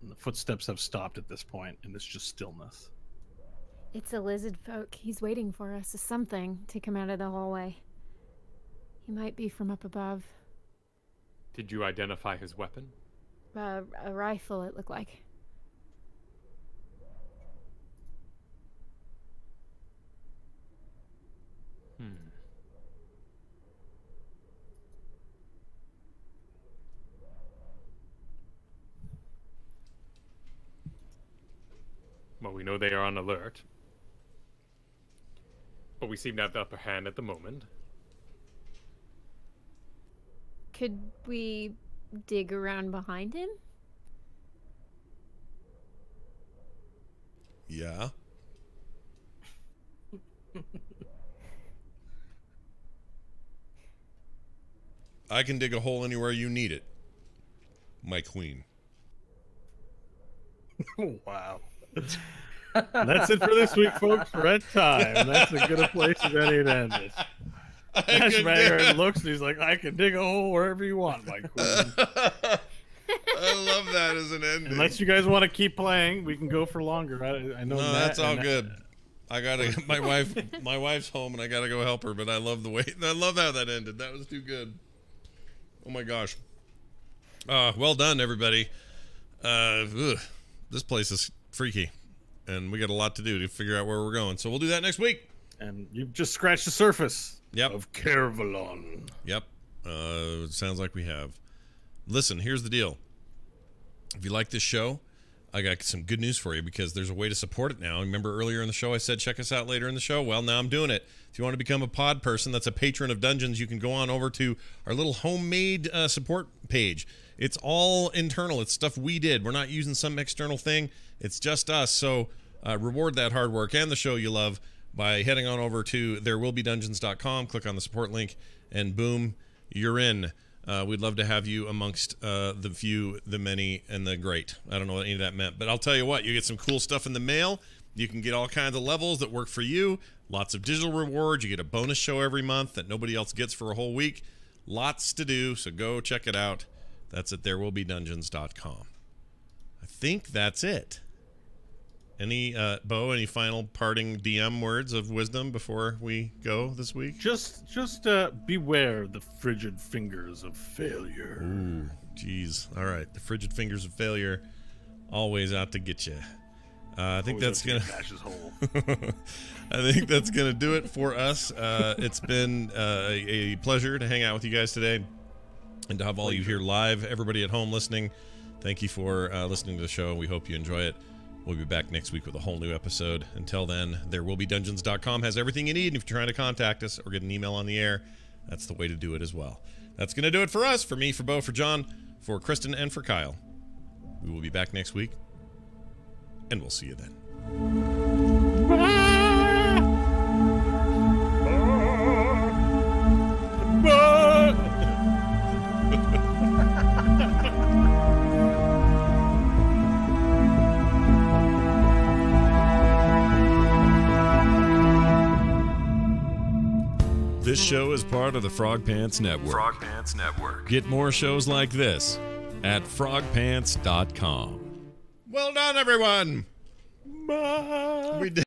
And the footsteps have stopped at this point, and it's just stillness.
It's a lizard folk. He's waiting for us or something to come out of the hallway. He might be from up above.
Did you identify his weapon?
A rifle, it looked like.
Well, we know they are on alert. But we seem to have the upper hand at the moment.
Could we dig around behind him?
Yeah. I can dig a hole anywhere you need it, my queen.
Wow. That's it for this week, folks. We're at time. That's as good a place as any to end it. Ashmanger looks and he's like, I can dig a hole wherever you want, my queen.
I love that as an ending.
Unless you guys want to keep playing, we can go for longer. I know
no,
that,
that's all good. I gotta. My wife's home, and I gotta go help her. But I love the way. I love how that ended. That was too good. Oh my gosh. Well done, everybody. This place is freaky, and we got a lot to do to figure out where we're going. So we'll do that next week.
And you've just scratched the surface.
Yep.
Of Kervalon.
Yep. It sounds like we have. Listen, here's the deal. If you like this show, I got some good news for you because there's a way to support it now. Remember earlier in the show I said check us out later in the show? Well, now I'm doing it. If you want to become a pod person that's a patron of Dungeons, you can go on over to our little homemade support page. It's all internal. It's stuff we did. We're not using some external thing. It's just us. So reward that hard work and the show you love by heading on over to therewillbedungeons.com, click on the support link, and boom, you're in. We'd love to have you amongst the few, the many, and the great. I don't know what any of that meant, but I'll tell you what, you get some cool stuff in the mail. You can get all kinds of levels that work for you. Lots of digital rewards. You get a bonus show every month that nobody else gets for a whole week. Lots to do, so go check it out. That's at therewillbedungeons.com. I think that's it. Any, Bo, any final parting DM words of wisdom before we go this week?
Just beware the frigid fingers of failure.
Ooh, geez. All right. The frigid fingers of failure always out to get you. I think that's gonna. I think that's gonna do it for us. It's been a pleasure to hang out with you guys today, and to have all you here live. Everybody at home listening, thank you for listening to the show. We hope you enjoy it. We'll be back next week with a whole new episode. Until then, therewillbedungeons.com has everything you need. And if you're trying to contact us or get an email on the air, that's the way to do it as well. That's going to do it for us, for me, for Bo, for John, for Kristen, and for Kyle. We will be back next week, and we'll see you then.
This show is part of the Frog Pants Network.
Frog Pants Network.
Get more shows like this at frogpants.com.
Well done, everyone.
Bye.
We did.